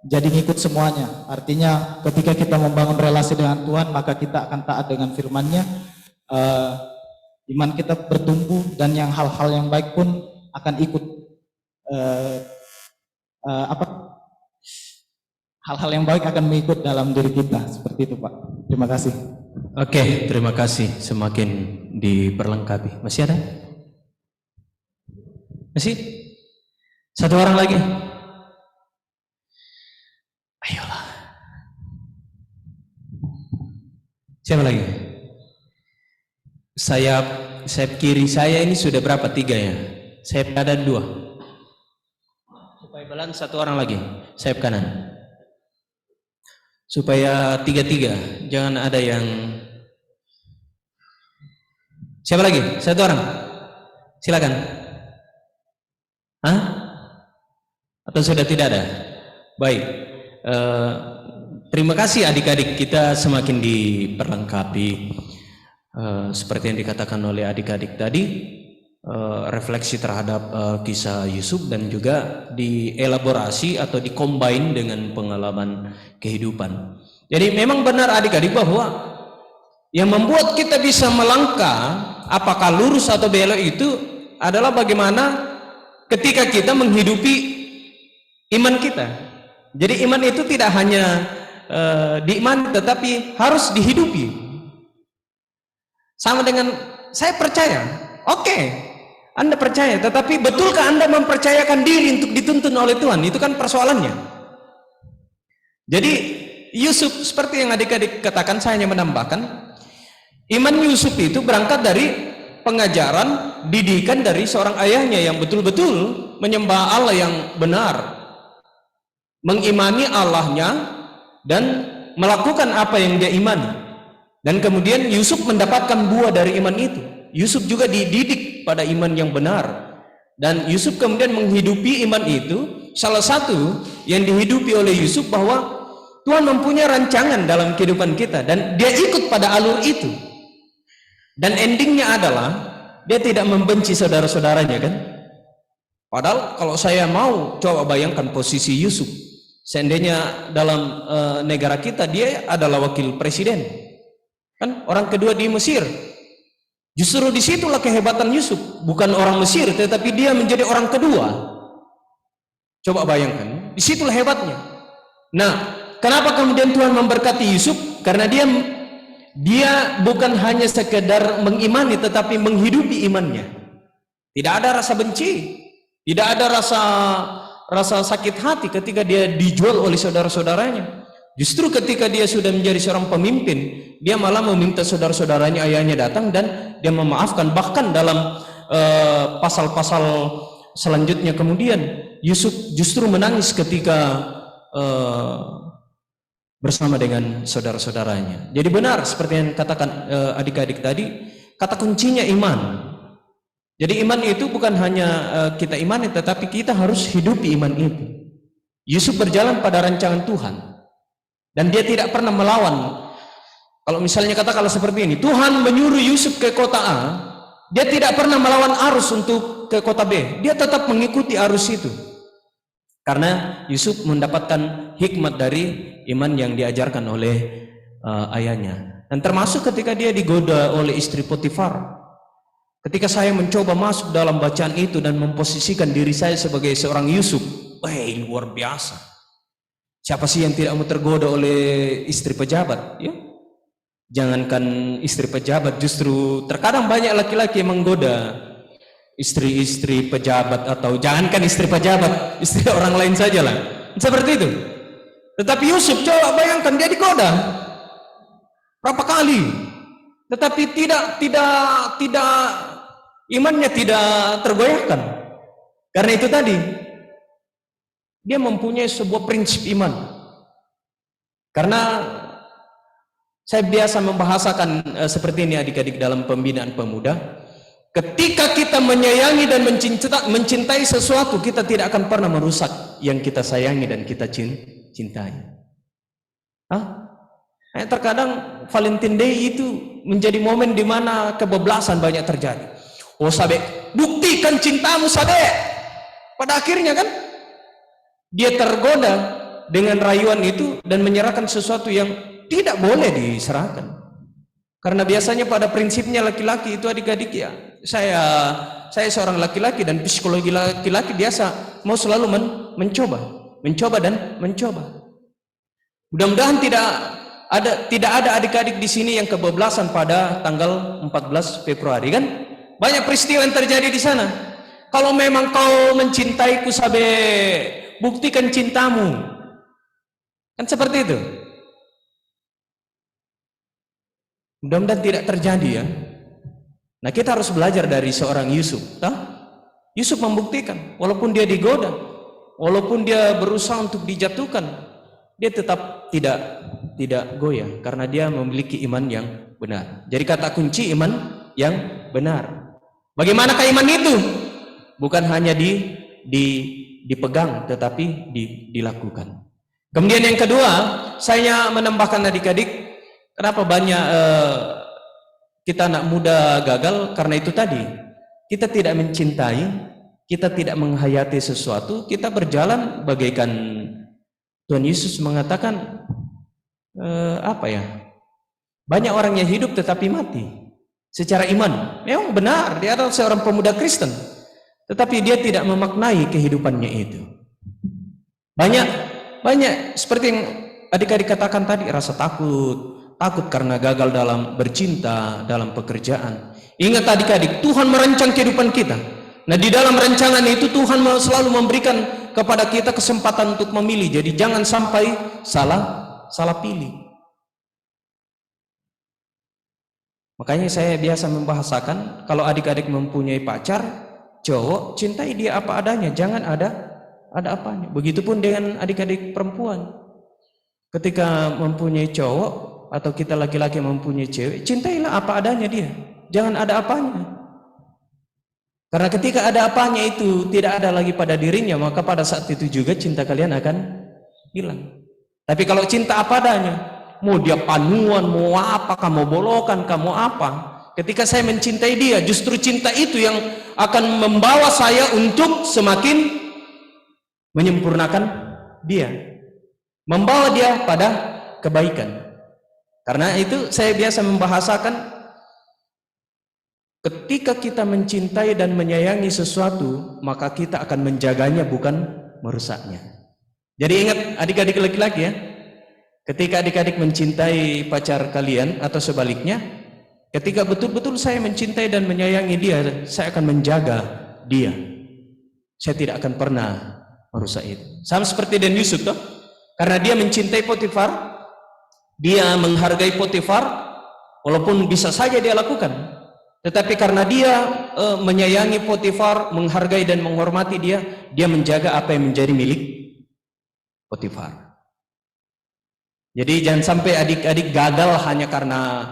Jadi ngikut semuanya. Artinya ketika kita membangun relasi dengan Tuhan, maka kita akan taat dengan firman-Nya. Iman kita bertumbuh dan yang hal-hal yang baik pun akan ikut. Hal-hal yang baik akan mengikut dalam diri kita. Seperti itu Pak. Terima kasih. Oke, terima kasih. Semakin diperlengkapi. Masih ada? Masih? Satu orang lagi. Ayolah. Siapa lagi? Sayap kiri saya ini sudah berapa? 3 ya? Sayap kanan 2. Supaya balance 1 orang lagi. Sayap kanan. Supaya 3-3. Jangan ada yang... Siapa lagi? 1 orang. Silakan. Hah? Atau sudah tidak ada? Baik. Terima kasih adik-adik, kita semakin diperlengkapi. Seperti yang dikatakan oleh adik-adik tadi, refleksi terhadap kisah Yusuf dan juga dielaborasi atau dikombin dengan pengalaman kehidupan. Jadi memang benar adik-adik bahwa yang membuat kita bisa melangkah apakah lurus atau belok itu adalah bagaimana ketika kita menghidupi iman kita. Jadi iman itu tidak hanya diimani tetapi harus dihidupi. Sama dengan saya percaya, oke, Anda percaya, tetapi betulkah Anda mempercayakan diri untuk dituntun oleh Tuhan? Itu kan persoalannya. Jadi Yusuf seperti yang adik-adik katakan, saya hanya menambahkan, iman Yusuf itu berangkat dari pengajaran, didikan dari seorang ayahnya yang betul-betul menyembah Allah yang benar, mengimani Allahnya dan melakukan apa yang dia imani. Dan kemudian Yusuf mendapatkan buah dari iman itu. Yusuf juga dididik pada iman yang benar. Dan Yusuf kemudian menghidupi iman itu. Salah satu yang dihidupi oleh Yusuf bahwa Tuhan mempunyai rancangan dalam kehidupan kita. Dan dia ikut pada alur itu. Dan endingnya adalah dia tidak membenci saudara-saudaranya kan. Padahal kalau saya mau coba bayangkan posisi Yusuf. Seandainya dalam negara kita dia adalah wakil presiden. Kan orang kedua di Mesir. Justru disitulah kehebatan Yusuf. Bukan orang Mesir, tetapi dia menjadi orang kedua. Coba bayangkan, disitulah hebatnya. Nah, kenapa kemudian Tuhan memberkati Yusuf? Karena dia bukan hanya sekedar mengimani, tetapi menghidupi imannya. Tidak ada rasa benci, tidak ada rasa sakit hati ketika dia dijual oleh saudara-saudaranya. Justru ketika dia sudah menjadi seorang pemimpin, dia malah meminta saudara-saudaranya, ayahnya datang dan dia memaafkan. Bahkan dalam pasal-pasal selanjutnya kemudian Yusuf justru menangis ketika bersama dengan saudara-saudaranya. Jadi benar seperti yang katakan adik-adik tadi, kata kuncinya iman. Jadi iman itu bukan hanya kita imani, tetapi kita harus hidupi iman itu. Yusuf berjalan pada rancangan Tuhan. Dan dia tidak pernah melawan. Kalau misalnya katakanlah seperti ini, Tuhan menyuruh Yusuf ke kota A, dia tidak pernah melawan arus untuk ke kota B. Dia tetap mengikuti arus itu. Karena Yusuf mendapatkan hikmat dari iman yang diajarkan oleh ayahnya. Dan termasuk ketika dia digoda oleh istri Potifar. Ketika saya mencoba masuk dalam bacaan itu dan memposisikan diri saya sebagai seorang Yusuf, luar biasa. Siapa sih yang tidak mau tergoda oleh istri pejabat? Ya? Jangankan istri pejabat, justru terkadang banyak laki-laki yang menggoda istri-istri pejabat, atau jangankan istri pejabat, istri orang lain sajalah. Seperti itu. Tetapi Yusuf, coba bayangkan dia digoda berapa kali, tetapi tidak imannya tidak tergoyahkan. Karena itu tadi, dia mempunyai sebuah prinsip iman. Karena saya biasa membahasakan seperti ini adik-adik dalam pembinaan pemuda. Ketika kita menyayangi dan mencintai sesuatu, kita tidak akan pernah merusak yang kita sayangi dan kita cintai. Terkadang Valentine Day itu menjadi momen di mana kebablasan banyak terjadi. Oh Sabe, buktikan cintamu Sabe. Pada akhirnya kan dia tergoda dengan rayuan itu dan menyerahkan sesuatu yang tidak boleh diserahkan. Karena biasanya pada prinsipnya laki-laki itu adik-adik ya. Saya seorang laki-laki dan psikologi laki-laki biasa mau selalu mencoba dan mencoba. Mudah-mudahan tidak ada adik-adik di sini yang kebablasan pada tanggal 14 Februari kan? Banyak peristiwa yang terjadi di sana. Kalau memang kau mencintaiku Sabe, buktikan cintamu. Kan seperti itu. Mudah-mudahan tidak terjadi ya. Nah, kita harus belajar dari seorang Yusuf. Yusuf membuktikan, walaupun dia digoda, walaupun dia berusaha untuk dijatuhkan, dia tetap tidak goyah karena dia memiliki iman yang benar. Jadi kata kunci iman yang benar. Bagaimanakah iman itu? Bukan hanya dipegang, tetapi dilakukan. Kemudian yang kedua, saya menambahkan adik-adik, kenapa banyak kita anak muda gagal? Karena itu tadi, kita tidak mencintai, kita tidak menghayati sesuatu, kita berjalan bagaikan Tuhan Yesus mengatakan banyak orang yang hidup tetapi mati secara iman. Memang benar, dia adalah seorang pemuda Kristen, tetapi dia tidak memaknai kehidupannya itu. Banyak seperti yang adik-adik katakan tadi, rasa takut karena gagal dalam bercinta, dalam pekerjaan. Ingat adik-adik, Tuhan merancang kehidupan kita. Nah, di dalam rancangan itu Tuhan selalu memberikan kepada kita kesempatan untuk memilih. Jadi jangan sampai salah pilih. Makanya saya biasa membahasakan, kalau adik-adik mempunyai pacar cowok, cintai dia apa adanya, jangan ada apanya. Begitupun dengan adik-adik perempuan. Ketika mempunyai cowok atau kita laki-laki mempunyai cewek, cintailah apa adanya dia, jangan ada apanya. Karena ketika ada apanya itu tidak ada lagi pada dirinya, maka pada saat itu juga cinta kalian akan hilang. Tapi kalau cinta apa adanya, mau dia panuan, mau apa, kamu bolokan, kamu apa, ketika saya mencintai dia, justru cinta itu yang akan membawa saya untuk semakin menyempurnakan dia, membawa dia pada kebaikan. Karena itu saya biasa membahasakan, ketika kita mencintai dan menyayangi sesuatu, maka kita akan menjaganya, bukan merusaknya. Jadi ingat adik-adik laki-laki ya, ketika adik-adik mencintai pacar kalian atau sebaliknya, ketika betul-betul saya mencintai dan menyayangi dia, saya akan menjaga dia. Saya tidak akan pernah merusak itu. Sama seperti Dan Yusuf toh, karena dia mencintai Potifar, dia menghargai Potifar, walaupun bisa saja dia lakukan, tetapi karena dia menyayangi Potifar, menghargai dan menghormati dia menjaga apa yang menjadi milik Potifar. Jadi jangan sampai adik-adik gagal hanya karena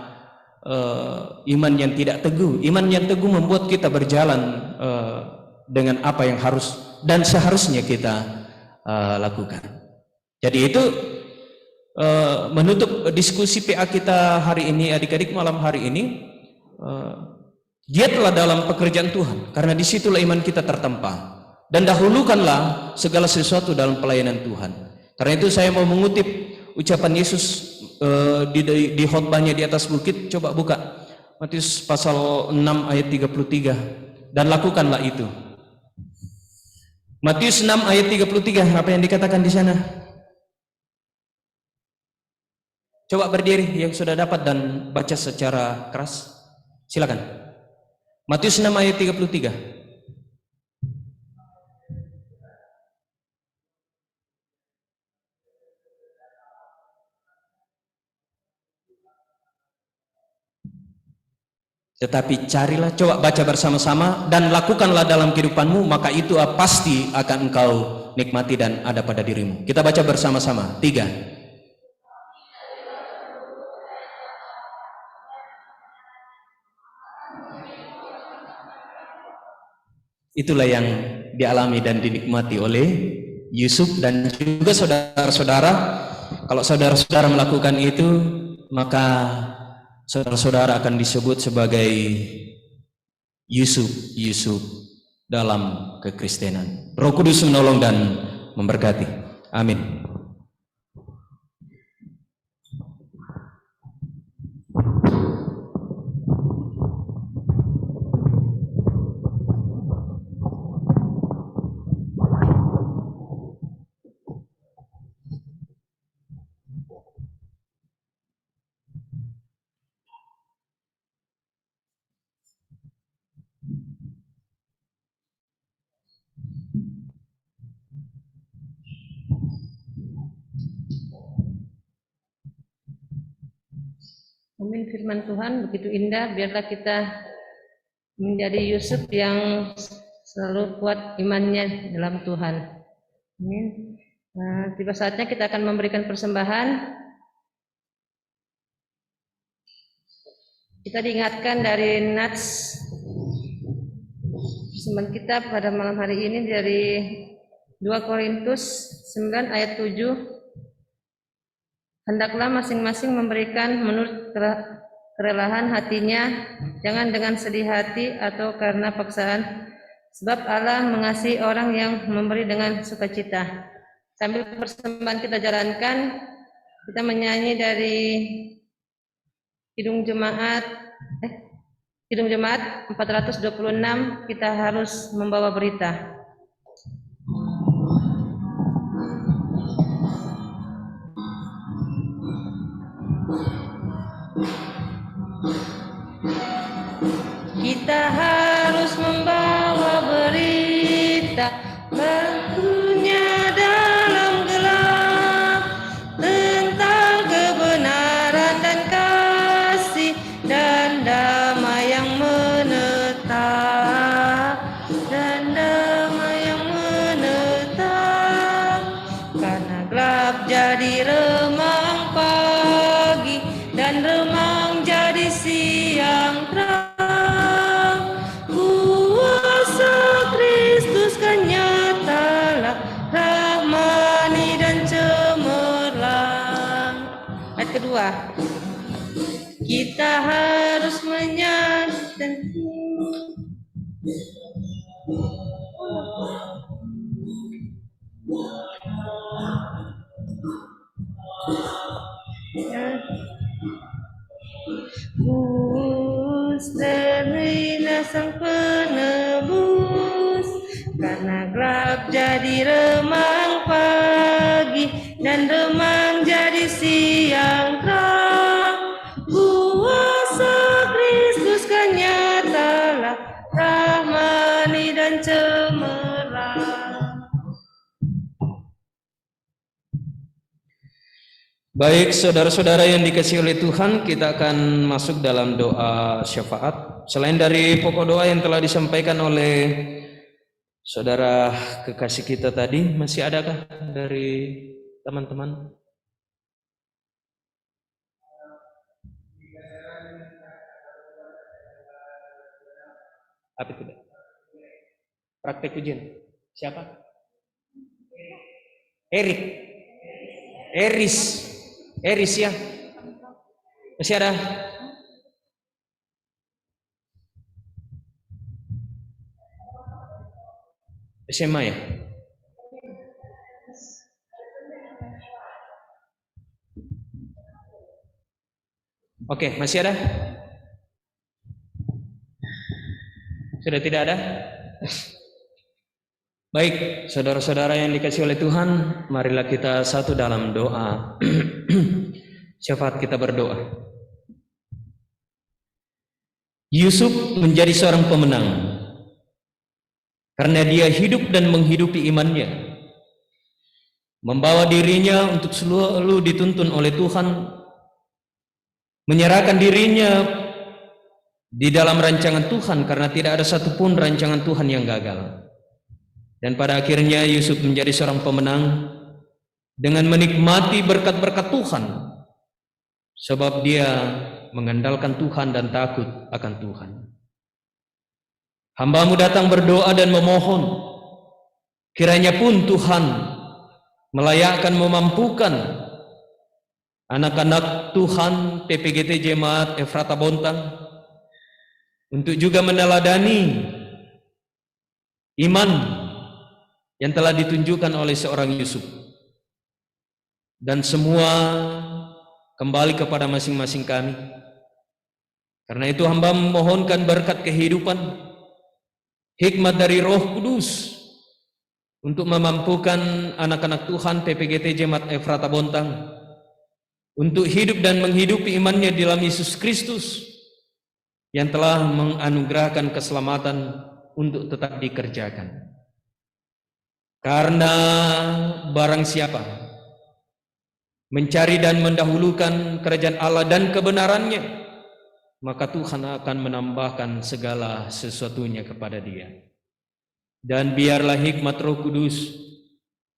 iman yang tidak teguh. Iman yang teguh membuat kita berjalan dengan apa yang harus dan seharusnya kita lakukan. Jadi itu menutup diskusi PA kita hari ini, adik-adik, malam hari ini. Giatlah dalam pekerjaan Tuhan, karena disitulah iman kita tertempa, dan dahulukanlah segala sesuatu dalam pelayanan Tuhan. Karena itu saya mau mengutip ucapan Yesus di khotbahnya di atas bukit. Coba buka Matius pasal 6 ayat 33, dan lakukanlah itu. Matius 6 ayat 33, apa yang dikatakan di sana? Coba berdiri yang sudah dapat dan baca secara keras. Silakan. Matius 6 ayat 33. Tetapi carilah, coba baca bersama-sama, dan lakukanlah dalam kehidupanmu, maka itu pasti akan engkau nikmati dan ada pada dirimu. Kita baca bersama-sama. 3. Itulah yang dialami dan dinikmati oleh Yusuf dan juga saudara-saudara. Kalau saudara-saudara melakukan itu, maka saudara-saudara akan disebut sebagai Yusuf dalam kekristenan. Roh Kudus menolong dan memberkati. Amin. Amin. Firman Tuhan begitu indah, biarlah kita menjadi Yusuf yang selalu kuat imannya dalam Tuhan. Amin. Nah, tiba saatnya kita akan memberikan persembahan. Kita diingatkan dari nats persembahan kita pada malam hari ini dari 2 Korintus 9 ayat 7. Hendaklah masing-masing memberikan menurut kerelaan hatinya, jangan dengan sedih hati atau karena paksaan, sebab Allah mengasihi orang yang memberi dengan sukacita. Sambil persembahan kita jalankan, kita menyanyi dari Kidung Jemaat 426, kita harus membawa berita. Kita harus membawa berita tentunya dalam gelap tentang kebenaran dan kasih dan damai yang menetap karena gelap jadi remang pagi dan remang jadi siang terang. Kuasa Kristus kan nyatalah, rahmani dan cemerlang. Ayat kedua, kita harus menyatakan terhina sang penebus, karena gelap jadi remang pagi dan remang jadi siang terang. Kuasa Kristus kan nyatalah, rahmani dan cemerlang. Baik, saudara-saudara yang dikasihi oleh Tuhan, kita akan masuk dalam doa syafaat. Selain dari pokok doa yang telah disampaikan oleh saudara kekasih kita tadi, masih adakah dari teman-teman? Apa itu? Praktek ujian. Siapa? Eris ya. Masih ada? SMA ya? Oke, masih ada? Sudah tidak ada? Baik, saudara-saudara yang dikasihi oleh Tuhan, marilah kita satu dalam doa. Syafaat kita berdoa. Yusuf menjadi seorang pemenang karena dia hidup dan menghidupi imannya, membawa dirinya untuk selalu dituntun oleh Tuhan, menyerahkan dirinya di dalam rancangan Tuhan karena tidak ada satupun rancangan Tuhan yang gagal. Dan pada akhirnya Yusuf menjadi seorang pemenang dengan menikmati berkat-berkat Tuhan, sebab dia mengandalkan Tuhan dan takut akan Tuhan. Hamba-Mu datang berdoa dan memohon, kiranya pun Tuhan melayakkan, memampukan anak-anak Tuhan PPGT Jemaat Efrata Bontang untuk juga meneladani iman yang telah ditunjukkan oleh seorang Yusuf, dan semua kembali kepada masing-masing kami. Karena itu hamba memohonkan berkat kehidupan, hikmat dari Roh Kudus untuk memampukan anak-anak Tuhan PPGT Jemaat Efrata Bontang untuk hidup dan menghidupi imannya di dalam Yesus Kristus yang telah menganugerahkan keselamatan untuk tetap dikerjakan. Karena barang siapa mencari dan mendahulukan kerajaan Allah dan kebenarannya, maka Tuhan akan menambahkan segala sesuatunya kepada dia. Dan biarlah hikmat Roh Kudus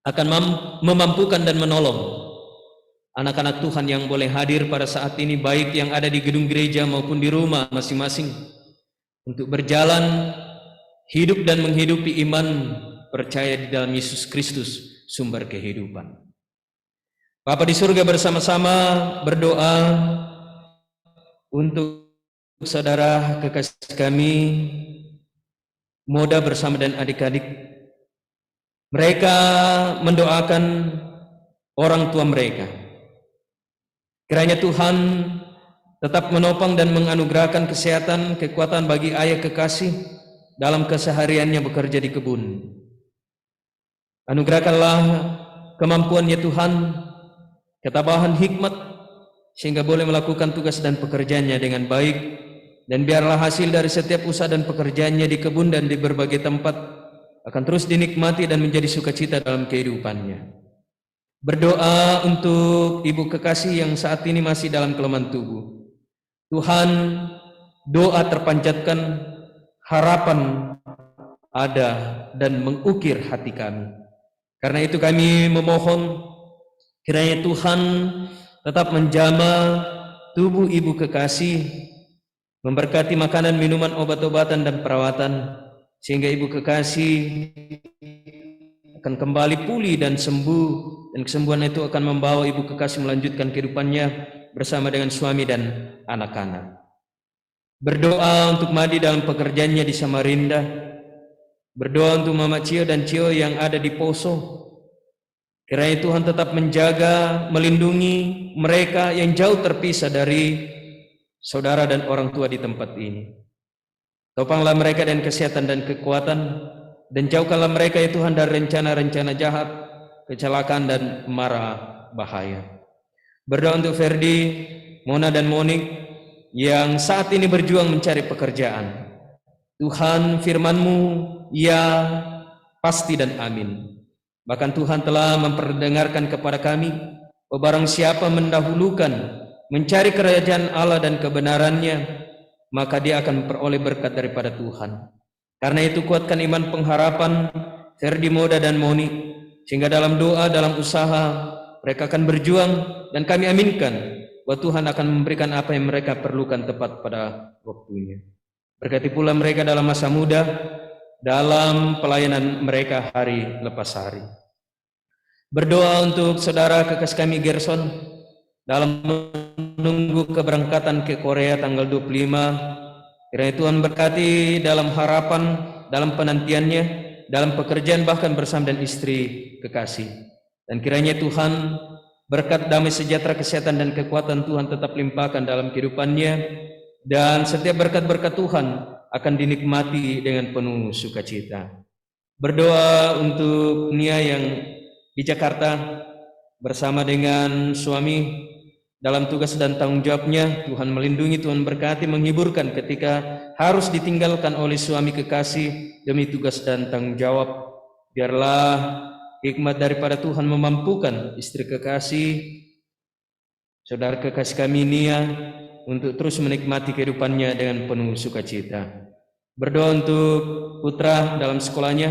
akan memampukan dan menolong anak-anak Tuhan yang boleh hadir pada saat ini, baik yang ada di gedung gereja maupun di rumah masing-masing, untuk berjalan, hidup dan menghidupi iman percaya di dalam Yesus Kristus, sumber kehidupan. Bapa di surga, bersama-sama berdoa untuk saudara kekasih kami, Moda bersama dan adik-adik. Mereka mendoakan orang tua mereka. Kiranya Tuhan tetap menopang dan menganugerahkan kesehatan, kekuatan bagi ayah kekasih dalam kesehariannya bekerja di kebun. Anugerahkanlah kemampuannya Tuhan, ketabahan hikmat, sehingga boleh melakukan tugas dan pekerjaannya dengan baik, dan biarlah hasil dari setiap usaha dan pekerjaannya di kebun dan di berbagai tempat akan terus dinikmati dan menjadi sukacita dalam kehidupannya. Berdoa untuk ibu kekasih yang saat ini masih dalam kelemahan tubuh. Tuhan, doa terpanjatkan, harapan ada dan mengukir hati kami. Karena itu kami memohon kiranya Tuhan tetap menjamah tubuh ibu kekasih, memberkati makanan, minuman, obat-obatan dan perawatan, sehingga ibu kekasih akan kembali pulih dan sembuh, dan kesembuhan itu akan membawa ibu kekasih melanjutkan kehidupannya bersama dengan suami dan anak-anak. Berdoa untuk Madi dalam pekerjaannya di Samarinda. Berdoa untuk Mama Cio dan Cio yang ada di Poso. Kiranya Tuhan tetap menjaga, melindungi mereka yang jauh terpisah dari saudara dan orang tua di tempat ini. Topanglah mereka dengan kesehatan dan kekuatan, dan jauhkanlah mereka ya Tuhan dari rencana-rencana jahat, kecelakaan dan mara bahaya. Berdoa untuk Ferdi, Mona dan Monik yang saat ini berjuang mencari pekerjaan. Tuhan, firman-Mu ya pasti dan amin. Bahkan Tuhan telah memperdengarkan kepada kami, barang siapa mendahulukan mencari kerajaan Allah dan kebenarannya, maka dia akan memperoleh berkat daripada Tuhan. Karena itu kuatkan iman pengharapan Ferdi, Moda dan Moni, sehingga dalam doa, dalam usaha mereka akan berjuang, dan kami aminkan bahwa Tuhan akan memberikan apa yang mereka perlukan tepat pada waktunya. Berkati pula mereka dalam masa muda, dalam pelayanan mereka hari lepas hari. Berdoa untuk saudara kekasih kami Gerson dalam menunggu keberangkatan ke Korea tanggal 25. Kiranya Tuhan berkati dalam harapan, dalam penantiannya, dalam pekerjaan, bahkan bersama dan istri kekasih. Dan kiranya Tuhan berkat damai sejahtera, kesehatan dan kekuatan Tuhan tetap limpahkan dalam kehidupannya, dan setiap berkat-berkat Tuhan akan dinikmati dengan penuh sukacita. Berdoa untuk Nia yang di Jakarta bersama dengan suami dalam tugas dan tanggung jawabnya. Tuhan melindungi, Tuhan berkati, menghiburkan ketika harus ditinggalkan oleh suami kekasih demi tugas dan tanggung jawab. Biarlah hikmat daripada Tuhan memampukan istri kekasih, saudara kekasih kami Nia, untuk terus menikmati kehidupannya dengan penuh sukacita. Berdoa untuk putra dalam sekolahnya,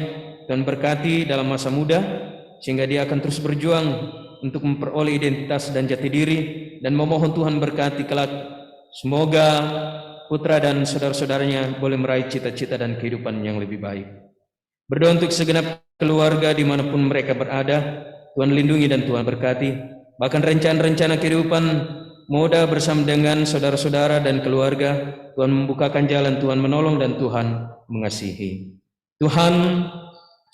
dan berkati dalam masa muda, sehingga dia akan terus berjuang untuk memperoleh identitas dan jati diri, dan memohon Tuhan berkati kelak. Semoga putra dan saudara-saudaranya boleh meraih cita-cita dan kehidupan yang lebih baik. Berdoa untuk segenap keluarga dimanapun mereka berada, Tuhan lindungi dan Tuhan berkati. Bahkan rencana-rencana kehidupan Moda bersama dengan saudara-saudara dan keluarga, Tuhan membukakan jalan, Tuhan menolong dan Tuhan mengasihi. Tuhan,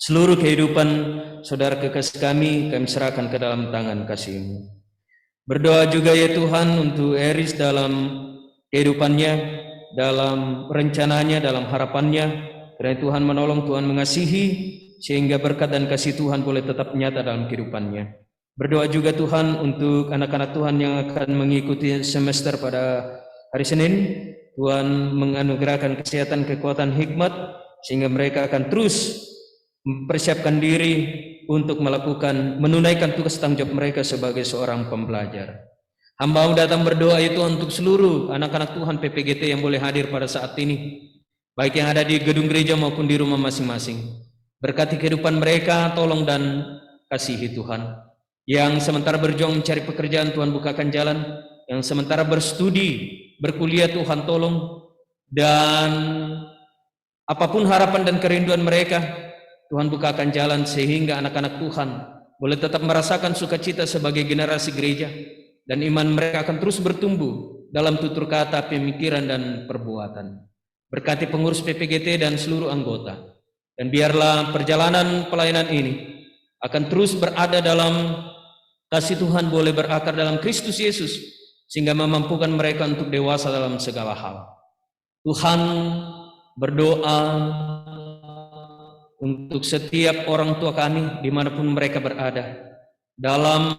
seluruh kehidupan saudara kekasih kami serahkan ke dalam tangan kasih-Mu. Berdoa juga ya Tuhan untuk Eris dalam kehidupannya, dalam rencananya, dalam harapannya. Kiranya Tuhan menolong, Tuhan mengasihi, sehingga berkat dan kasih Tuhan boleh tetap nyata dalam kehidupannya. Berdoa juga Tuhan untuk anak-anak Tuhan yang akan mengikuti semester pada hari Senin. Tuhan menganugerahkan kesehatan, kekuatan, hikmat, sehingga mereka akan terus mempersiapkan diri untuk menunaikan tugas tanggung jawab mereka sebagai seorang pembelajar. Hamba datang berdoa ya Tuhan untuk seluruh anak-anak Tuhan PPGT yang boleh hadir pada saat ini, baik yang ada di gedung gereja maupun di rumah masing-masing. Berkati kehidupan mereka, tolong dan kasihi Tuhan. Yang sementara berjuang mencari pekerjaan, Tuhan bukakan jalan. Yang sementara berstudi, berkuliah, Tuhan tolong. Dan apapun harapan dan kerinduan mereka, Tuhan bukakan jalan sehingga anak-anak Tuhan boleh tetap merasakan sukacita sebagai generasi gereja. Dan iman mereka akan terus bertumbuh dalam tutur kata, pemikiran, dan perbuatan. Berkati pengurus PPGT dan seluruh anggota. Dan biarlah perjalanan pelayanan ini akan terus berada dalam kasih Tuhan, boleh berakar dalam Kristus Yesus, sehingga memampukan mereka untuk dewasa dalam segala hal. Tuhan berdoa untuk setiap orang tua kami dimanapun mereka berada, dalam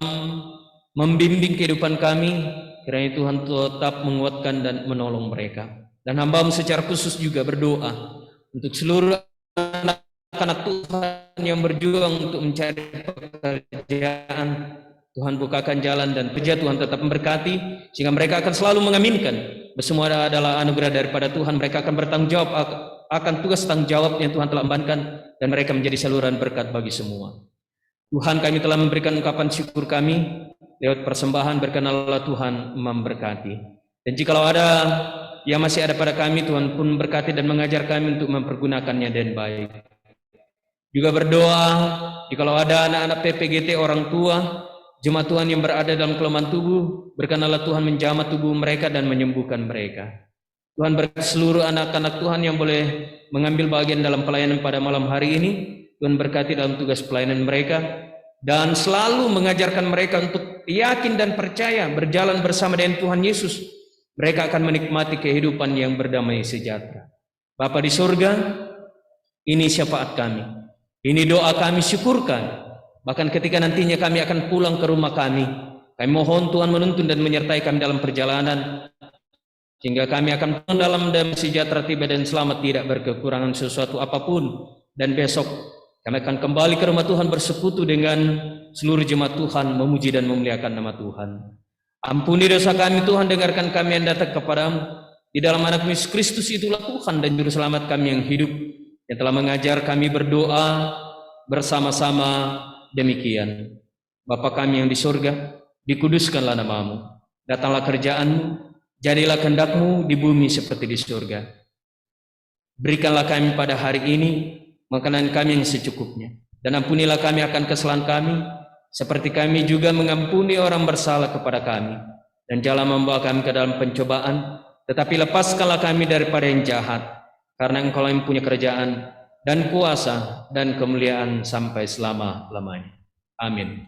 membimbing kehidupan kami, kiranya Tuhan tetap menguatkan dan menolong mereka. Dan hamba-Mu secara khusus juga berdoa untuk seluruh anak-anak Tuhan yang berjuang untuk mencari pekerjaan. Tuhan bukakan jalan dan kerja, Tuhan tetap memberkati, sehingga mereka akan selalu mengaminkan semua adalah anugerah daripada Tuhan. Mereka akan bertanggung jawab akan tugas tanggung jawab yang Tuhan telah embankan, dan mereka menjadi saluran berkat bagi semua. Tuhan, kami telah memberikan ungkapan syukur kami lewat persembahan, berkenanlah Tuhan memberkati. Dan jikalau ada yang masih ada pada kami, Tuhan pun berkati dan mengajar kami untuk mempergunakannya dengan baik. Juga berdoa, jikalau ada anak-anak PPGT, orang tua, jemaat Tuhan yang berada dalam kelemahan tubuh, berkenanlah Tuhan menjamah tubuh mereka dan menyembuhkan mereka. Tuhan berkati seluruh anak-anak Tuhan yang boleh mengambil bagian dalam pelayanan pada malam hari ini. Tuhan berkati dalam tugas pelayanan mereka, dan selalu mengajarkan mereka untuk yakin dan percaya berjalan bersama dengan Tuhan Yesus. Mereka akan menikmati kehidupan yang berdamai sejahtera. Bapa di surga, ini syafaat kami, ini doa kami, syukurkan. Bahkan ketika nantinya kami akan pulang ke rumah kami mohon Tuhan menuntun dan menyertai kami dalam perjalanan, sehingga kami akan pulang dalam damai sejahtera, tiba dan selamat, tidak berkekurangan sesuatu apapun. Dan besok kami akan kembali ke rumah Tuhan bersekutu dengan seluruh jemaat Tuhan, memuji dan memuliakan nama Tuhan. Ampuni dosa kami Tuhan, dengarkan kami yang datang kepadamu. Di dalam anak Yesus Kristus itulah Tuhan dan Juru Selamat kami yang hidup, yang telah mengajar kami berdoa bersama-sama demikian. Bapa kami yang di surga, dikuduskanlah namamu, datanglah kerjaanmu, jadilah kehendak-Mu di bumi seperti di surga. Berikanlah kami pada hari ini makanan kami yang secukupnya, dan ampunilah kami akan kesalahan kami, seperti kami juga mengampuni orang bersalah kepada kami. Dan janganlah membawa kami ke dalam pencobaan, tetapi lepaskanlah kami daripada yang jahat, karena Engkau yang punya kerajaan dan kuasa dan kemuliaan sampai selama-lamanya. Amin.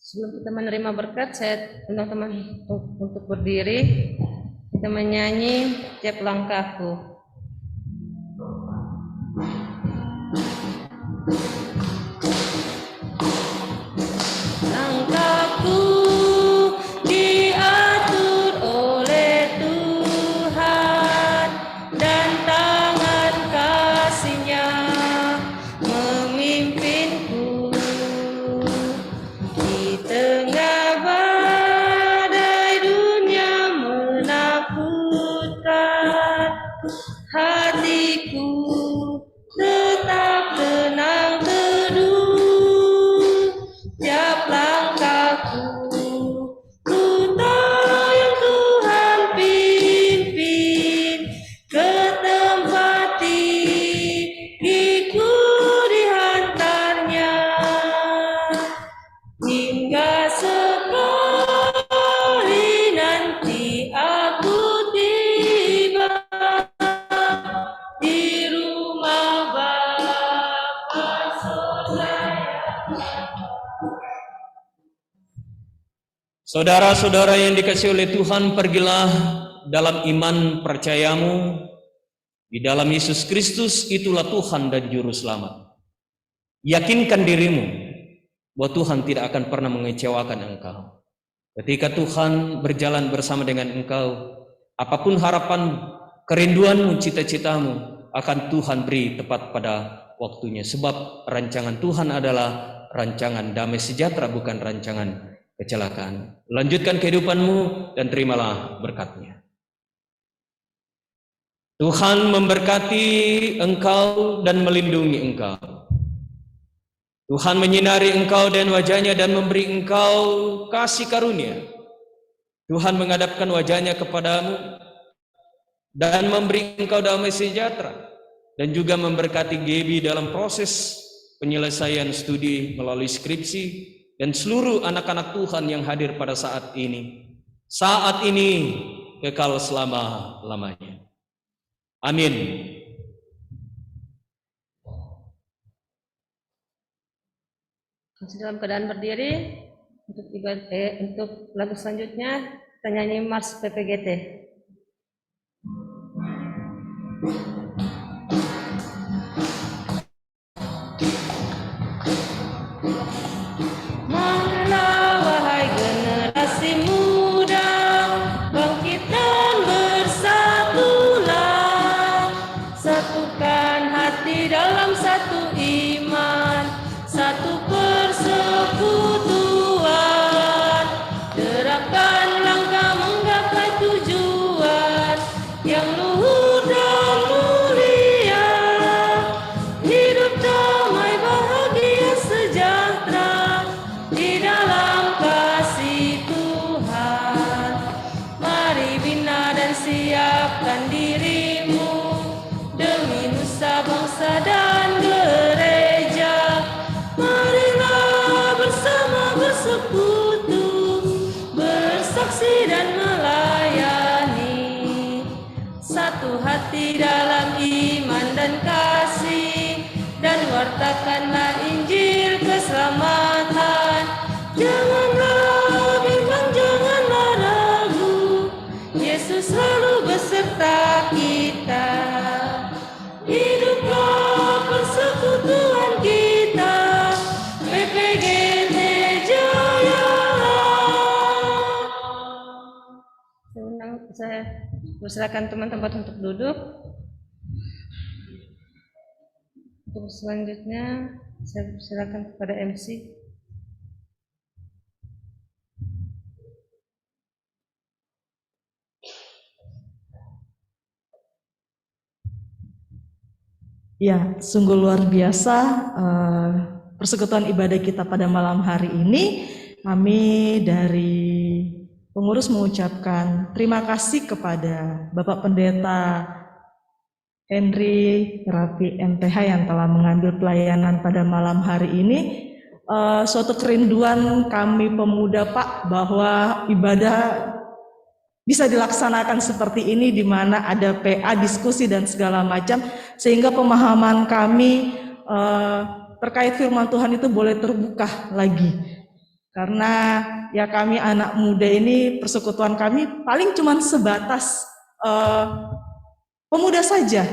Sebelum kita menerima berkat, saya undang teman untuk berdiri. Kita menyanyi Tiap Langkahku. Langkahku diatur oleh Tuhan, dan tangan kasih-Nya memimpinku. Di tengah badai dunia menakutkan, hatiku tetap tenang teduh. Tiap langkahku ku tahu yang Tuhan pimpin, ke tempat gigiku dihantarnya, hingga sekali nanti aku tiba di rumah Bapa sorga. Saudara-saudara yang dikasihi oleh Tuhan, pergilah dalam iman percayamu di dalam Yesus Kristus, itulah Tuhan dan Juru Selamat. Yakinkan dirimu bahwa Tuhan tidak akan pernah mengecewakan engkau. Ketika Tuhan berjalan bersama dengan engkau, apapun harapan, kerinduanmu, cita-citamu akan Tuhan beri tepat pada waktunya. Sebab rancangan Tuhan adalah rancangan damai sejahtera, bukan rancangan kecelakaan. Lanjutkan kehidupanmu dan terimalah berkat-Nya. Tuhan memberkati engkau dan melindungi engkau. Tuhan menyinari engkau dan wajah-Nya dan memberi engkau kasih karunia. Tuhan menghadapkan wajah-Nya kepadamu dan memberi engkau damai sejahtera, dan juga memberkati Gaby dalam proses penyelesaian studi melalui skripsi, dan seluruh anak-anak Tuhan yang hadir pada saat ini. Saat ini kekal selama-lamanya. Amin. Masih dalam keadaan berdiri, untuk lagu selanjutnya kita nyanyi Mars PPGT. Marilah wahai generasi muda, bangkit dan bersatulah, satukan hati dalam satu iman, satu persekutuan, gerakan langkah menggapai tujuan yang luhur dan mulia, hidup damai bahagia sejahtera di dalam kasih Tuhan. Mari bina dan siapkan dirimu demi nusa bangsa dan gereja. Marilah bersama bersekutu, bersaksi dan melayani, satu hati dalam iman dan kasih, dan wartakanlah Injil keselamatan. Janganlah bimbang, janganlah ragu, Yesus selalu beserta kita. Hiduplah persekutuan kita, PPGT Jaya. Saya persilakan teman-teman untuk duduk. Untuk selanjutnya saya persilakan kepada MC. Ya, sungguh luar biasa persekutuan ibadah kita pada malam hari ini. Kami dari pengurus mengucapkan terima kasih kepada Bapak Pendeta Henry Rapi MTH yang telah mengambil pelayanan pada malam hari ini. Suatu kerinduan kami pemuda, Pak, bahwa ibadah bisa dilaksanakan seperti ini, di mana ada PA, diskusi dan segala macam, sehingga pemahaman kami terkait firman Tuhan itu boleh terbuka lagi. Karena ya kami anak muda ini, persekutuan kami paling cuma sebatas pemuda saja,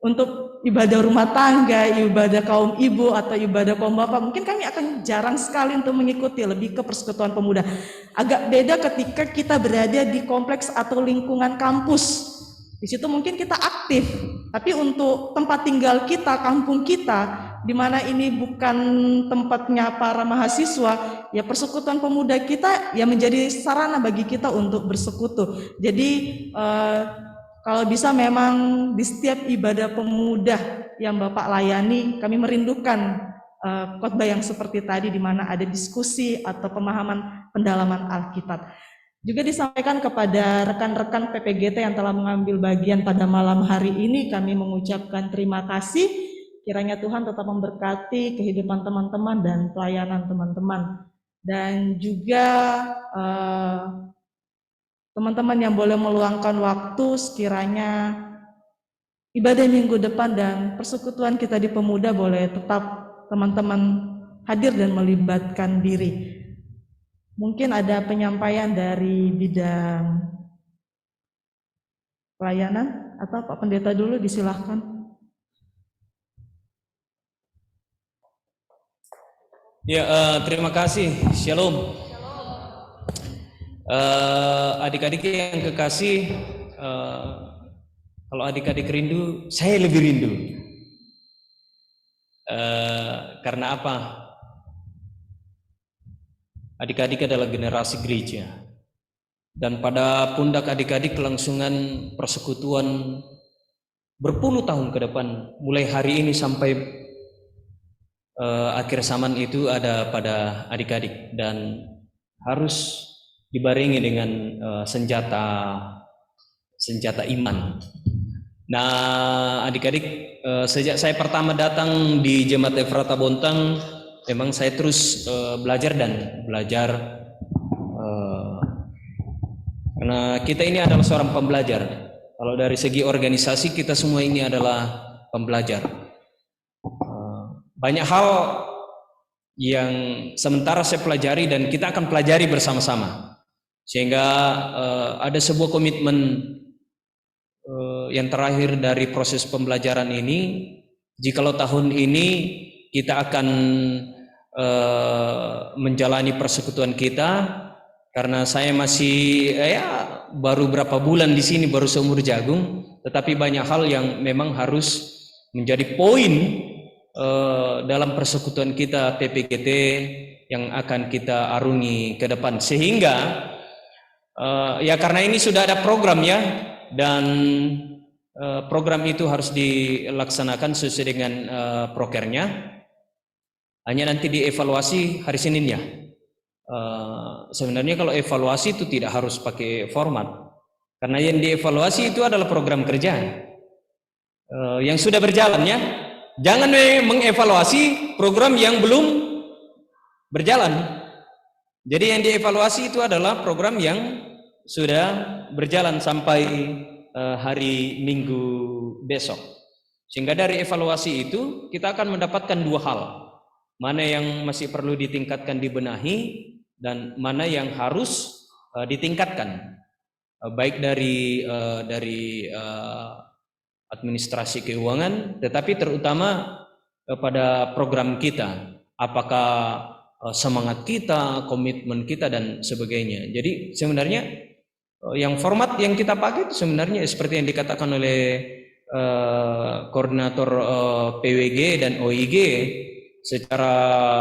untuk ibadah rumah tangga, ibadah kaum ibu atau ibadah kaum bapak. Mungkin kami akan jarang sekali untuk mengikuti, lebih ke persekutuan pemuda. Agak beda ketika kita berada di kompleks atau lingkungan kampus. Di situ mungkin kita aktif, tapi untuk tempat tinggal kita, kampung kita, di mana ini bukan tempatnya para mahasiswa, ya persekutuan pemuda kita ya menjadi sarana bagi kita untuk bersekutu. Jadi kalau bisa memang di setiap ibadah pemuda yang Bapak layani, kami merindukan khotbah yang seperti tadi, di mana ada diskusi atau pemahaman pendalaman Alkitab. Juga disampaikan kepada rekan-rekan PPGT yang telah mengambil bagian pada malam hari ini, kami mengucapkan terima kasih. Kiranya Tuhan tetap memberkati kehidupan teman-teman dan pelayanan teman-teman. Dan juga teman-teman yang boleh meluangkan waktu, sekiranya ibadah minggu depan dan persekutuan kita di pemuda boleh tetap teman-teman hadir dan melibatkan diri. Mungkin ada penyampaian dari bidang pelayanan, atau Pak Pendeta dulu, disilahkan. Ya, terima kasih. Shalom. Adik-adik yang kekasih, kalau adik-adik rindu, saya lebih rindu. Karena apa? Adik-adik adalah generasi gereja, dan pada pundak adik-adik kelangsungan persekutuan berpuluh tahun ke depan, mulai hari ini sampai akhir zaman itu ada pada adik-adik, dan harus dibarengi dengan senjata iman. Nah, adik-adik, sejak saya pertama datang di Jemaat Efrata Bontang, memang saya terus belajar karena kita ini adalah seorang pembelajar. Kalau dari segi organisasi, kita semua ini adalah pembelajar. Banyak hal yang sementara saya pelajari dan kita akan pelajari bersama-sama, sehingga ada sebuah komitmen yang terakhir dari proses pembelajaran ini. Jikalau tahun ini kita akan menjalani persekutuan kita, karena saya masih baru berapa bulan di sini, baru seumur jagung, tetapi banyak hal yang memang harus menjadi poin dalam persekutuan kita PPGT yang akan kita arungi ke depan. Sehingga ya karena ini sudah ada program ya, dan program itu harus dilaksanakan sesuai dengan prokernya. Hanya nanti dievaluasi hari Seninnya. Sebenarnya kalau evaluasi itu tidak harus pakai format, karena yang dievaluasi itu adalah program kerja yang sudah berjalan ya. Jangan mengevaluasi program yang belum berjalan. Jadi yang dievaluasi itu adalah program yang sudah berjalan sampai hari Minggu besok. Sehingga dari evaluasi itu kita akan mendapatkan dua hal. Mana yang masih perlu ditingkatkan, dibenahi, dan mana yang harus ditingkatkan, baik dari administrasi keuangan, tetapi terutama pada program kita, apakah semangat kita, komitmen kita, dan sebagainya. Jadi sebenarnya yang format yang kita pakai itu sebenarnya seperti yang dikatakan oleh koordinator PWG dan OIG, secara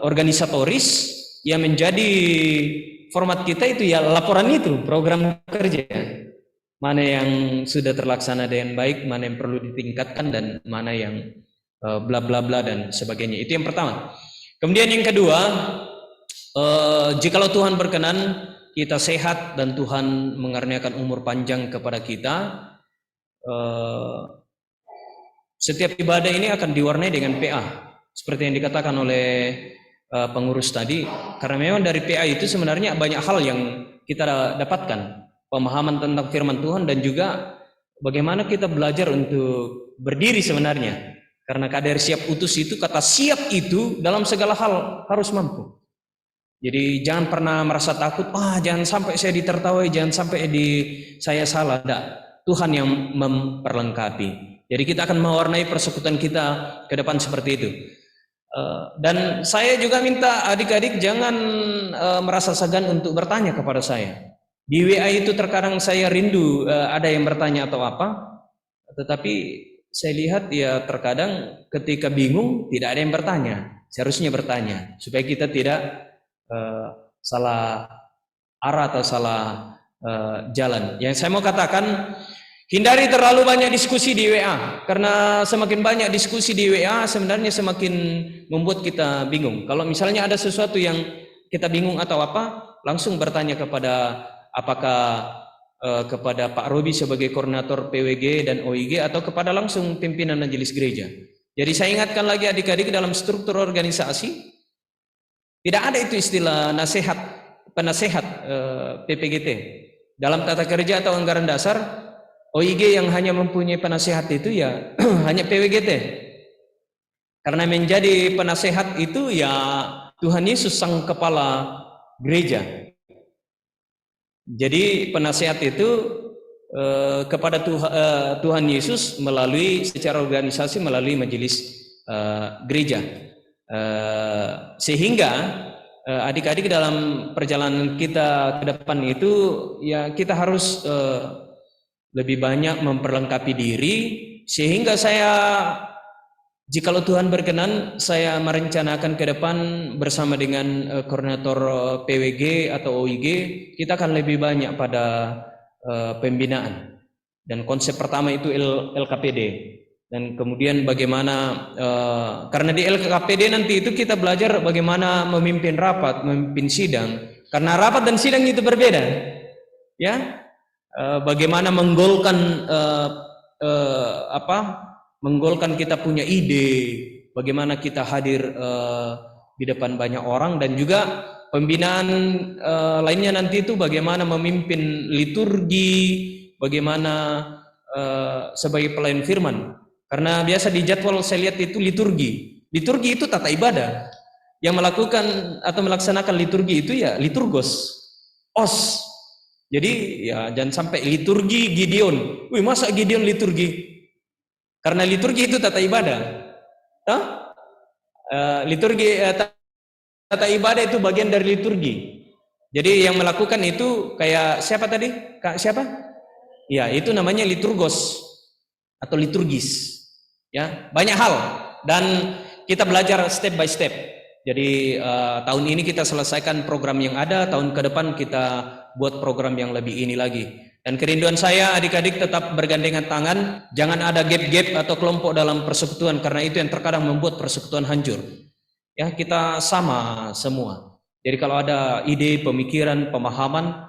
organisatoris yang menjadi format kita itu ya laporan itu, program kerja, mana yang sudah terlaksana dengan baik, mana yang perlu ditingkatkan, dan mana yang bla bla bla dan sebagainya. Itu yang pertama. Kemudian yang kedua, jikalau Tuhan berkenan kita sehat dan Tuhan mengaruniakan umur panjang kepada kita, setiap ibadah ini akan diwarnai dengan PA, seperti yang dikatakan oleh pengurus tadi. Karena memang dari PA itu sebenarnya banyak hal yang kita dapatkan, pemahaman tentang firman Tuhan, dan juga bagaimana kita belajar untuk berdiri sebenarnya. Karena kader siap utus itu, kata siap itu dalam segala hal harus mampu. Jadi jangan pernah merasa takut, jangan sampai saya ditertawai, jangan sampai saya salah. Tidak, Tuhan yang memperlengkapi. Jadi kita akan mewarnai persekutuan kita ke depan seperti itu. Dan saya juga minta adik-adik jangan merasa segan untuk bertanya kepada saya. Di WA itu terkadang saya rindu ada yang bertanya atau apa, tetapi saya lihat ya terkadang ketika bingung tidak ada yang bertanya. Seharusnya bertanya supaya kita tidak salah arah atau salah jalan. Yang saya mau katakan, hindari terlalu banyak diskusi di WA, karena semakin banyak diskusi di WA sebenarnya semakin membuat kita bingung. Kalau misalnya ada sesuatu yang kita bingung atau apa, langsung bertanya kepada kepada Pak Robi sebagai koordinator PWG dan OIG, atau kepada langsung pimpinan majelis gereja. Jadi saya ingatkan lagi adik-adik, dalam struktur organisasi tidak ada itu istilah penasehat PPGT. Dalam tata kerja atau anggaran dasar, OIG yang hanya mempunyai penasehat itu ya hanya PWGT. Karena menjadi penasehat itu ya Tuhan Yesus sang kepala gereja. Jadi penasehat itu kepada Tuhan Yesus melalui secara organisasi, melalui majelis gereja. Sehingga adik-adik dalam perjalanan kita ke depan itu ya kita harus lebih banyak memperlengkapi diri, sehingga saya, jikalau Tuhan berkenan, saya merencanakan ke depan bersama dengan koordinator PWG atau OIG, kita akan lebih banyak pada pembinaan. Dan konsep pertama itu LKPD. Dan kemudian bagaimana, karena di LKPD nanti itu kita belajar bagaimana memimpin rapat, memimpin sidang. Karena rapat dan sidang itu berbeda, ya. Bagaimana menggolkan menggolkan kita punya ide, bagaimana kita hadir di depan banyak orang, dan juga pembinaan lainnya nanti itu bagaimana memimpin liturgi, bagaimana sebagai pelayan firman. Karena biasa di jadwal saya lihat itu liturgi. Liturgi itu tata ibadah. Yang melakukan atau melaksanakan liturgi itu ya liturgos, os. Jadi ya jangan sampai liturgi Gideon. Wih, masa Gideon liturgi? Karena liturgi itu tata ibadah. Liturgi tata ibadah itu bagian dari liturgi. Jadi yang melakukan itu kayak siapa tadi? Kak siapa? Ya, itu namanya liturgos atau liturgis. Ya, banyak hal dan kita belajar step by step. Jadi tahun ini kita selesaikan program yang ada, tahun ke depan kita buat program yang lebih ini lagi. Dan kerinduan saya adik-adik tetap bergandengan tangan, jangan ada gap-gap atau kelompok dalam persekutuan, karena itu yang terkadang membuat persekutuan hancur. Ya, kita sama semua. Jadi kalau ada ide, pemikiran, pemahaman,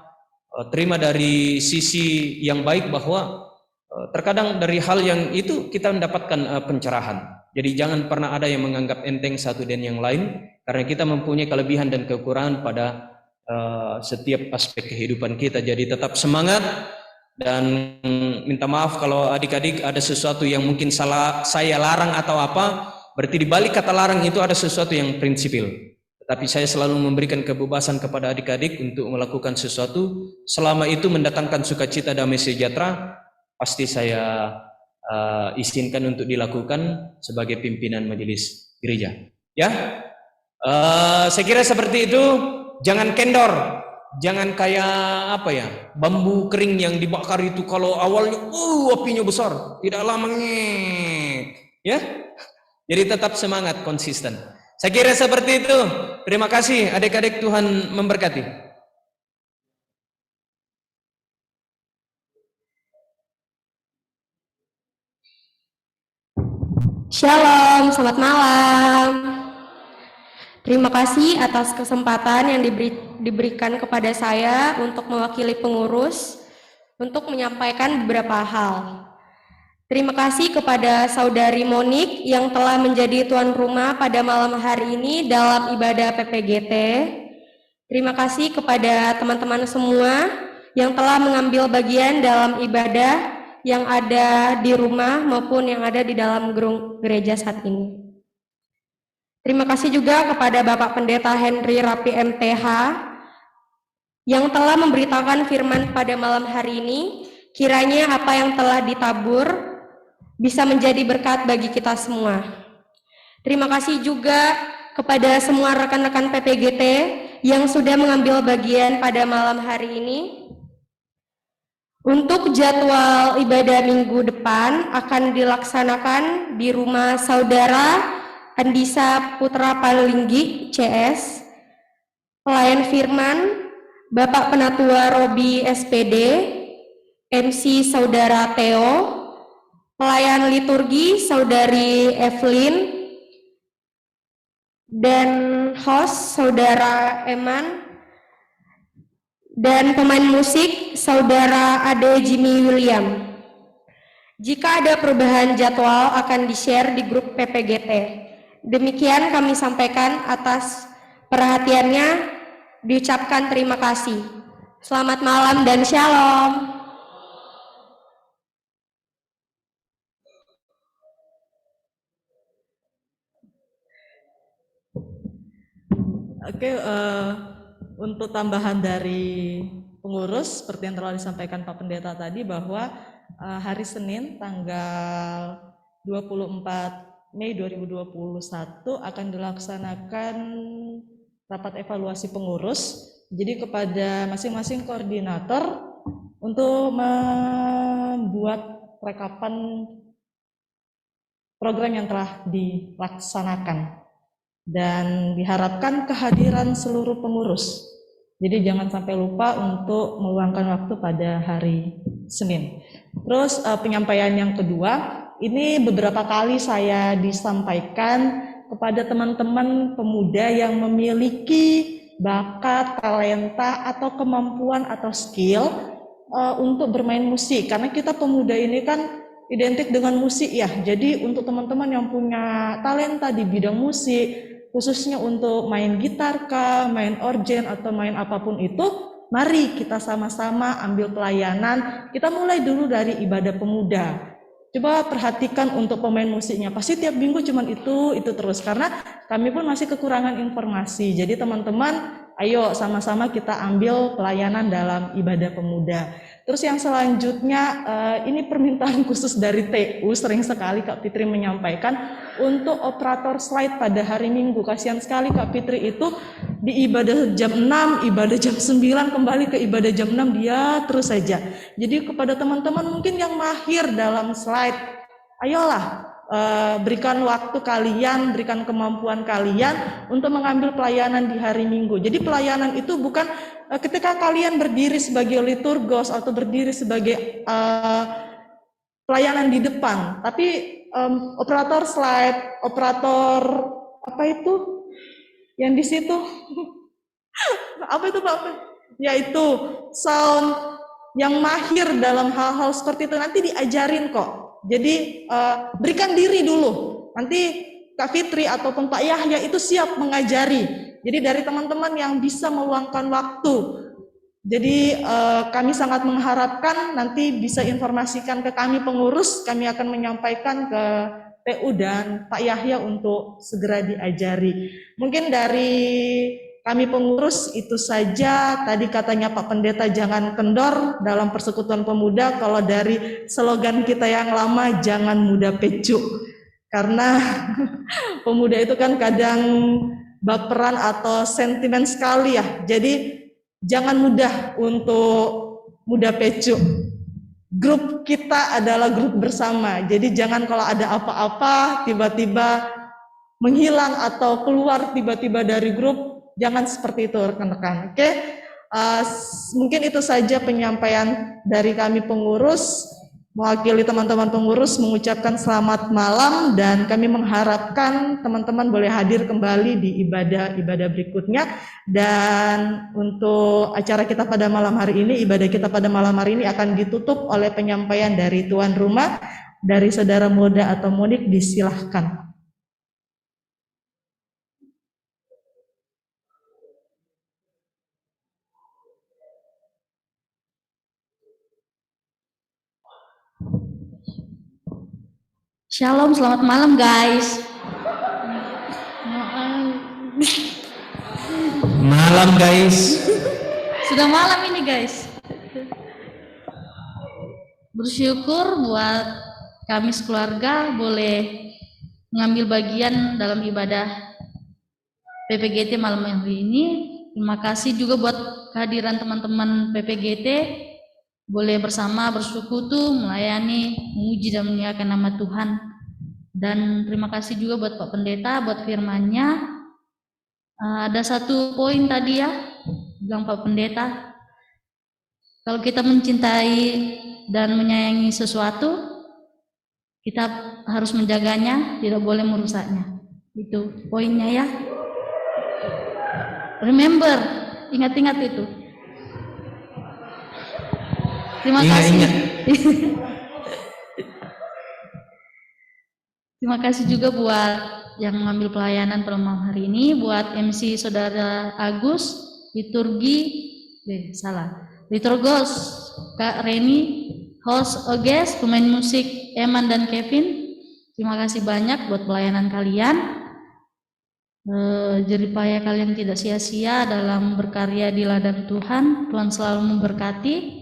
terima dari sisi yang baik, bahwa terkadang dari hal yang itu kita mendapatkan pencerahan. Jadi jangan pernah ada yang menganggap enteng satu dan yang lain, karena kita mempunyai kelebihan dan kekurangan pada setiap aspek kehidupan kita. Jadi tetap semangat, dan minta maaf kalau adik-adik ada sesuatu yang mungkin salah saya larang atau apa, berarti di balik kata larang itu ada sesuatu yang prinsipil. Tetapi saya selalu memberikan kebebasan kepada adik-adik untuk melakukan sesuatu, selama itu mendatangkan sukacita, damai sejahtera, pasti saya izinkan untuk dilakukan sebagai pimpinan majelis gereja. Ya, saya kira seperti itu. Jangan kendor, jangan kayak apa ya, bambu kering yang dibakar itu, kalau awalnya apinya besar, tidak lama ngek, ya. Jadi tetap semangat, konsisten. Saya kira seperti itu. Terima kasih adik-adik, Tuhan memberkati. Shalom, selamat malam. Terima kasih atas kesempatan yang diberikan kepada saya untuk mewakili pengurus untuk menyampaikan beberapa hal. Terima kasih kepada Saudari Monik yang telah menjadi tuan rumah pada malam hari ini dalam ibadah PPGT. Terima kasih kepada teman-teman semua yang telah mengambil bagian dalam ibadah yang ada di rumah maupun yang ada di dalam gedung gereja saat ini. Terima kasih juga kepada Bapak Pendeta Henry Rapi MTH yang telah memberitakan firman pada malam hari ini. Kiranya apa yang telah ditabur bisa menjadi berkat bagi kita semua. Terima kasih juga kepada semua rekan-rekan PPGT yang sudah mengambil bagian pada malam hari ini. Untuk jadwal ibadah minggu depan akan dilaksanakan di rumah Saudara Andisa Putra Palinggi CS, pelayan firman Bapak Penatua Robi SPD, MC Saudara Theo, pelayan liturgi Saudari Evelyn, dan host Saudara Eman, dan pemain musik Saudara Ade Jimmy William. Jika ada perubahan jadwal akan di-share di grup PPGT. Demikian kami sampaikan, atas perhatiannya diucapkan terima kasih. Selamat malam dan shalom. Oke, untuk tambahan dari pengurus, seperti yang telah disampaikan Pak Pendeta tadi, bahwa hari Senin tanggal 24 Mei 2021 akan dilaksanakan rapat evaluasi pengurus. Jadi kepada masing-masing koordinator untuk membuat rekapan program yang telah dilaksanakan. Dan diharapkan kehadiran seluruh pengurus. Jadi jangan sampai lupa untuk meluangkan waktu pada hari Senin. Terus penyampaian yang kedua, ini beberapa kali saya disampaikan kepada teman-teman pemuda yang memiliki bakat, talenta, atau kemampuan atau skill untuk bermain musik. Karena kita pemuda ini kan identik dengan musik ya. Jadi untuk teman-teman yang punya talenta di bidang musik, khususnya untuk main gitar kah, main organ atau main apapun itu, mari kita sama-sama ambil pelayanan. Kita mulai dulu dari ibadah pemuda. Coba perhatikan untuk pemain musiknya, pasti tiap minggu cuman itu terus, karena kami pun masih kekurangan informasi. Jadi teman-teman, ayo sama-sama kita ambil pelayanan dalam ibadah pemuda. Terus yang selanjutnya, ini permintaan khusus dari TU, sering sekali Kak Fitri menyampaikan, untuk operator slide pada hari Minggu. Kasihan sekali Kak Fitri itu di ibadah jam 6, ibadah jam 9, kembali ke ibadah jam 6, dia terus saja. Jadi kepada teman-teman mungkin yang mahir dalam slide, ayolah berikan waktu kalian, berikan kemampuan kalian untuk mengambil pelayanan di hari Minggu. Jadi pelayanan itu bukan ketika kalian berdiri sebagai liturgos atau berdiri sebagai pelayanan di depan, tapi operator slide, operator apa itu yang di situ apa itu Pak? Yaitu sound yang mahir dalam hal-hal seperti itu nanti diajarin kok. Jadi berikan diri dulu, nanti Kak Fitri ataupun Pak Yahya itu siap mengajari. Jadi dari teman-teman yang bisa meluangkan waktu. Jadi kami sangat mengharapkan nanti bisa informasikan ke kami pengurus, kami akan menyampaikan ke TU dan Pak Yahya untuk segera diajari. Mungkin dari kami pengurus itu saja. Tadi katanya Pak Pendeta jangan kendor dalam persekutuan pemuda. Kalau dari slogan kita yang lama, jangan mudah pecu. Karena pemuda itu kan kadang baperan atau sentimen sekali ya. Jadi jangan mudah untuk mudah pecu. Grup kita adalah grup bersama. Jadi jangan kalau ada apa-apa tiba-tiba menghilang atau keluar tiba-tiba dari grup. Jangan seperti itu rekan-rekan, oke? Mungkin itu saja penyampaian dari kami pengurus. Mewakili teman-teman pengurus mengucapkan selamat malam dan kami mengharapkan teman-teman boleh hadir kembali di ibadah berikutnya. Dan untuk acara kita pada malam hari ini, ibadah kita pada malam hari ini akan ditutup oleh penyampaian dari tuan rumah, dari saudara Moda atau Monik, disilahkan. Shalom, selamat malam guys. Malam guys. Sudah malam ini guys. Bersyukur buat kami sekeluarga boleh mengambil bagian dalam ibadah PPGT malam hari ini. Terima kasih juga buat kehadiran teman-teman PPGT. Boleh bersama bersekutu, melayani, memuji dan memuliakan nama Tuhan. Dan terima kasih juga buat Pak Pendeta, buat firman-Nya. Ada satu poin tadi ya, bilang Pak Pendeta, kalau kita mencintai dan menyayangi sesuatu, kita harus menjaganya, tidak boleh merusaknya. Itu poinnya ya. Remember, ingat-ingat itu. Terima kasih. Terima kasih juga buat yang mengambil pelayanan pada malam hari ini, buat MC Saudara Agus, Liturgos, Kak Reni, host Oges, pemain musik Eman dan Kevin. Terima kasih banyak buat pelayanan kalian. Jeripaya kalian tidak sia-sia dalam berkarya di ladang Tuhan. Tuhan selalu memberkati.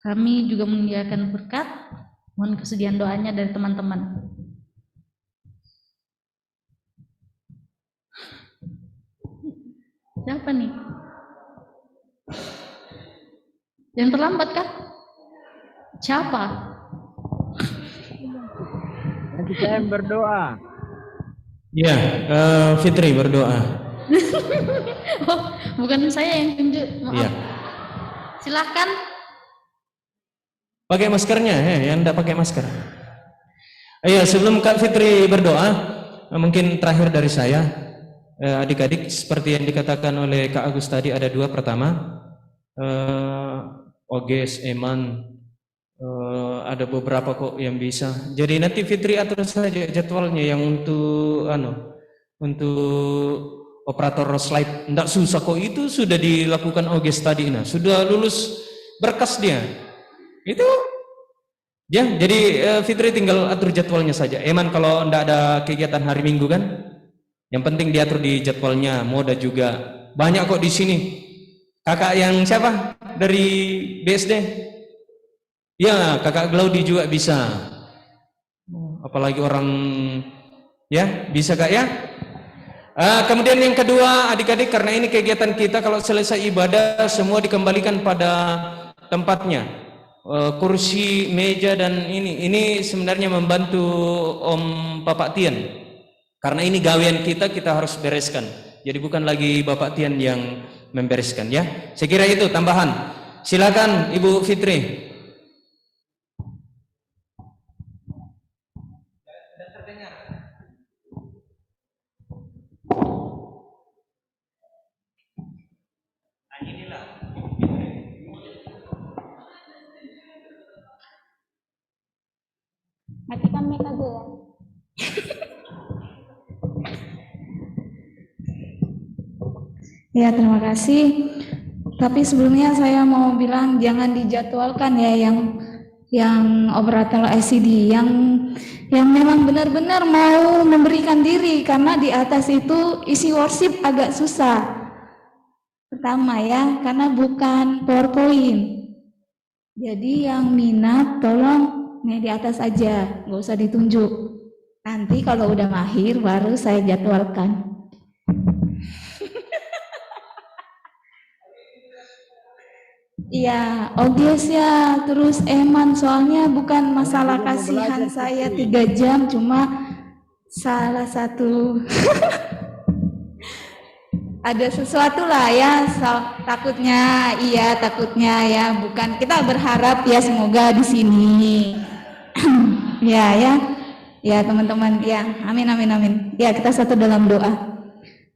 Kami juga menyediakan berkat Mohon kesediaan doanya dari teman-teman. Siapa nih? Yang terlambat kan? Siapa? Nanti saya yang berdoa. Ya, Fitri berdoa. Oh, bukan saya yang tunjuk. Maaf. Iya. Silahkan. Pakai maskernya, yang tidak pakai masker. Iya, sebelum Kak Fitri berdoa, mungkin terakhir dari saya, adik-adik seperti yang dikatakan oleh Kak Agus tadi ada dua. Pertama, Oges, Eman, ada beberapa kok yang bisa. Jadi nanti Fitri atur saja jadwalnya yang untuk operator slide. Tidak susah kok, itu sudah dilakukan Oges tadi. Nah, sudah lulus berkas dia. Itu ya, jadi Fitri tinggal atur jadwalnya saja. Eman kalau tidak ada kegiatan hari Minggu kan, yang penting diatur di jadwalnya. Moda juga banyak kok di sini. Kakak yang siapa dari BSD? Ya, kakak Glaudi juga bisa. Apalagi orang ya bisa kak ya. Kemudian yang kedua, adik-adik, karena ini kegiatan kita, kalau selesai ibadah semua dikembalikan pada tempatnya. Kursi, meja, dan ini sebenarnya membantu Om Bapak Tian, karena ini gawean kita harus bereskan. Jadi bukan lagi Bapak Tian yang membereskan ya. Saya kira itu tambahan. Silakan Ibu Fitri. Matikan mic aja ya. Ya, terima kasih. Tapi sebelumnya saya mau bilang jangan dijadwalkan ya yang operator ICD yang memang benar-benar mau memberikan diri, karena di atas itu isi worship agak susah. Pertama ya, karena bukan PowerPoint. Jadi yang minat tolong nih di atas aja, nggak usah ditunjuk. Nanti kalau udah mahir baru saya jadwalkan. Iya, Oges ya, terus Eman, soalnya bukan masalah kasihan saya 3 jam, cuma salah satu ada sesuatu lah ya, takutnya ya, bukan, kita berharap ya semoga di sini ya teman-teman ya, amin ya, kita satu dalam doa.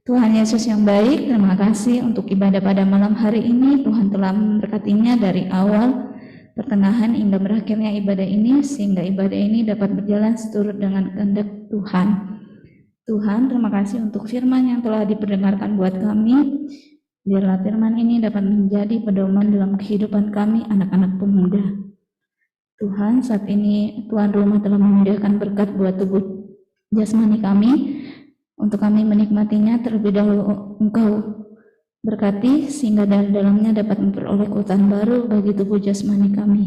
Tuhan Yesus yang baik, terima kasih untuk ibadah pada malam hari ini. Tuhan telah memberkatinya dari awal, pertengahan hingga berakhirnya ibadah ini, sehingga ibadah ini dapat berjalan seturut dengan kehendak Tuhan. Tuhan, terima kasih untuk firman yang telah diperdengarkan buat kami. Biarlah firman ini dapat menjadi pedoman dalam kehidupan kami, anak-anak pemuda. Tuhan, saat ini tuan rumah telah menyediakan berkat buat tubuh jasmani kami. Untuk kami menikmatinya, terlebih dahulu Engkau berkati sehingga dari dalamnya dapat memperoleh kekuatan baru bagi tubuh jasmani kami.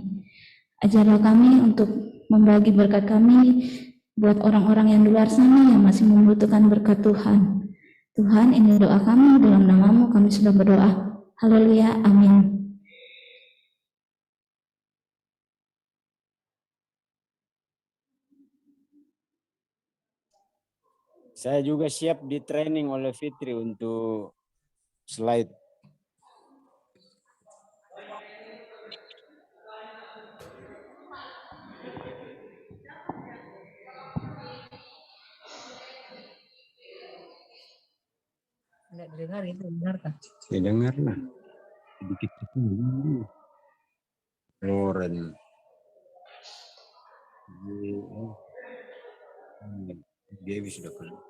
Ajarlah kami untuk membagi berkat kami buat orang-orang yang di luar sana yang masih membutuhkan berkat Tuhan. Tuhan, ini doa kami, dalam nama-Mu kami sudah berdoa. Haleluya, amin. Saya juga siap di training oleh Fitri untuk slide. Tidak dengar itu, dengarkah? Saya dengar lah. Sedikit itu. Loren. Dewi sudah keluar.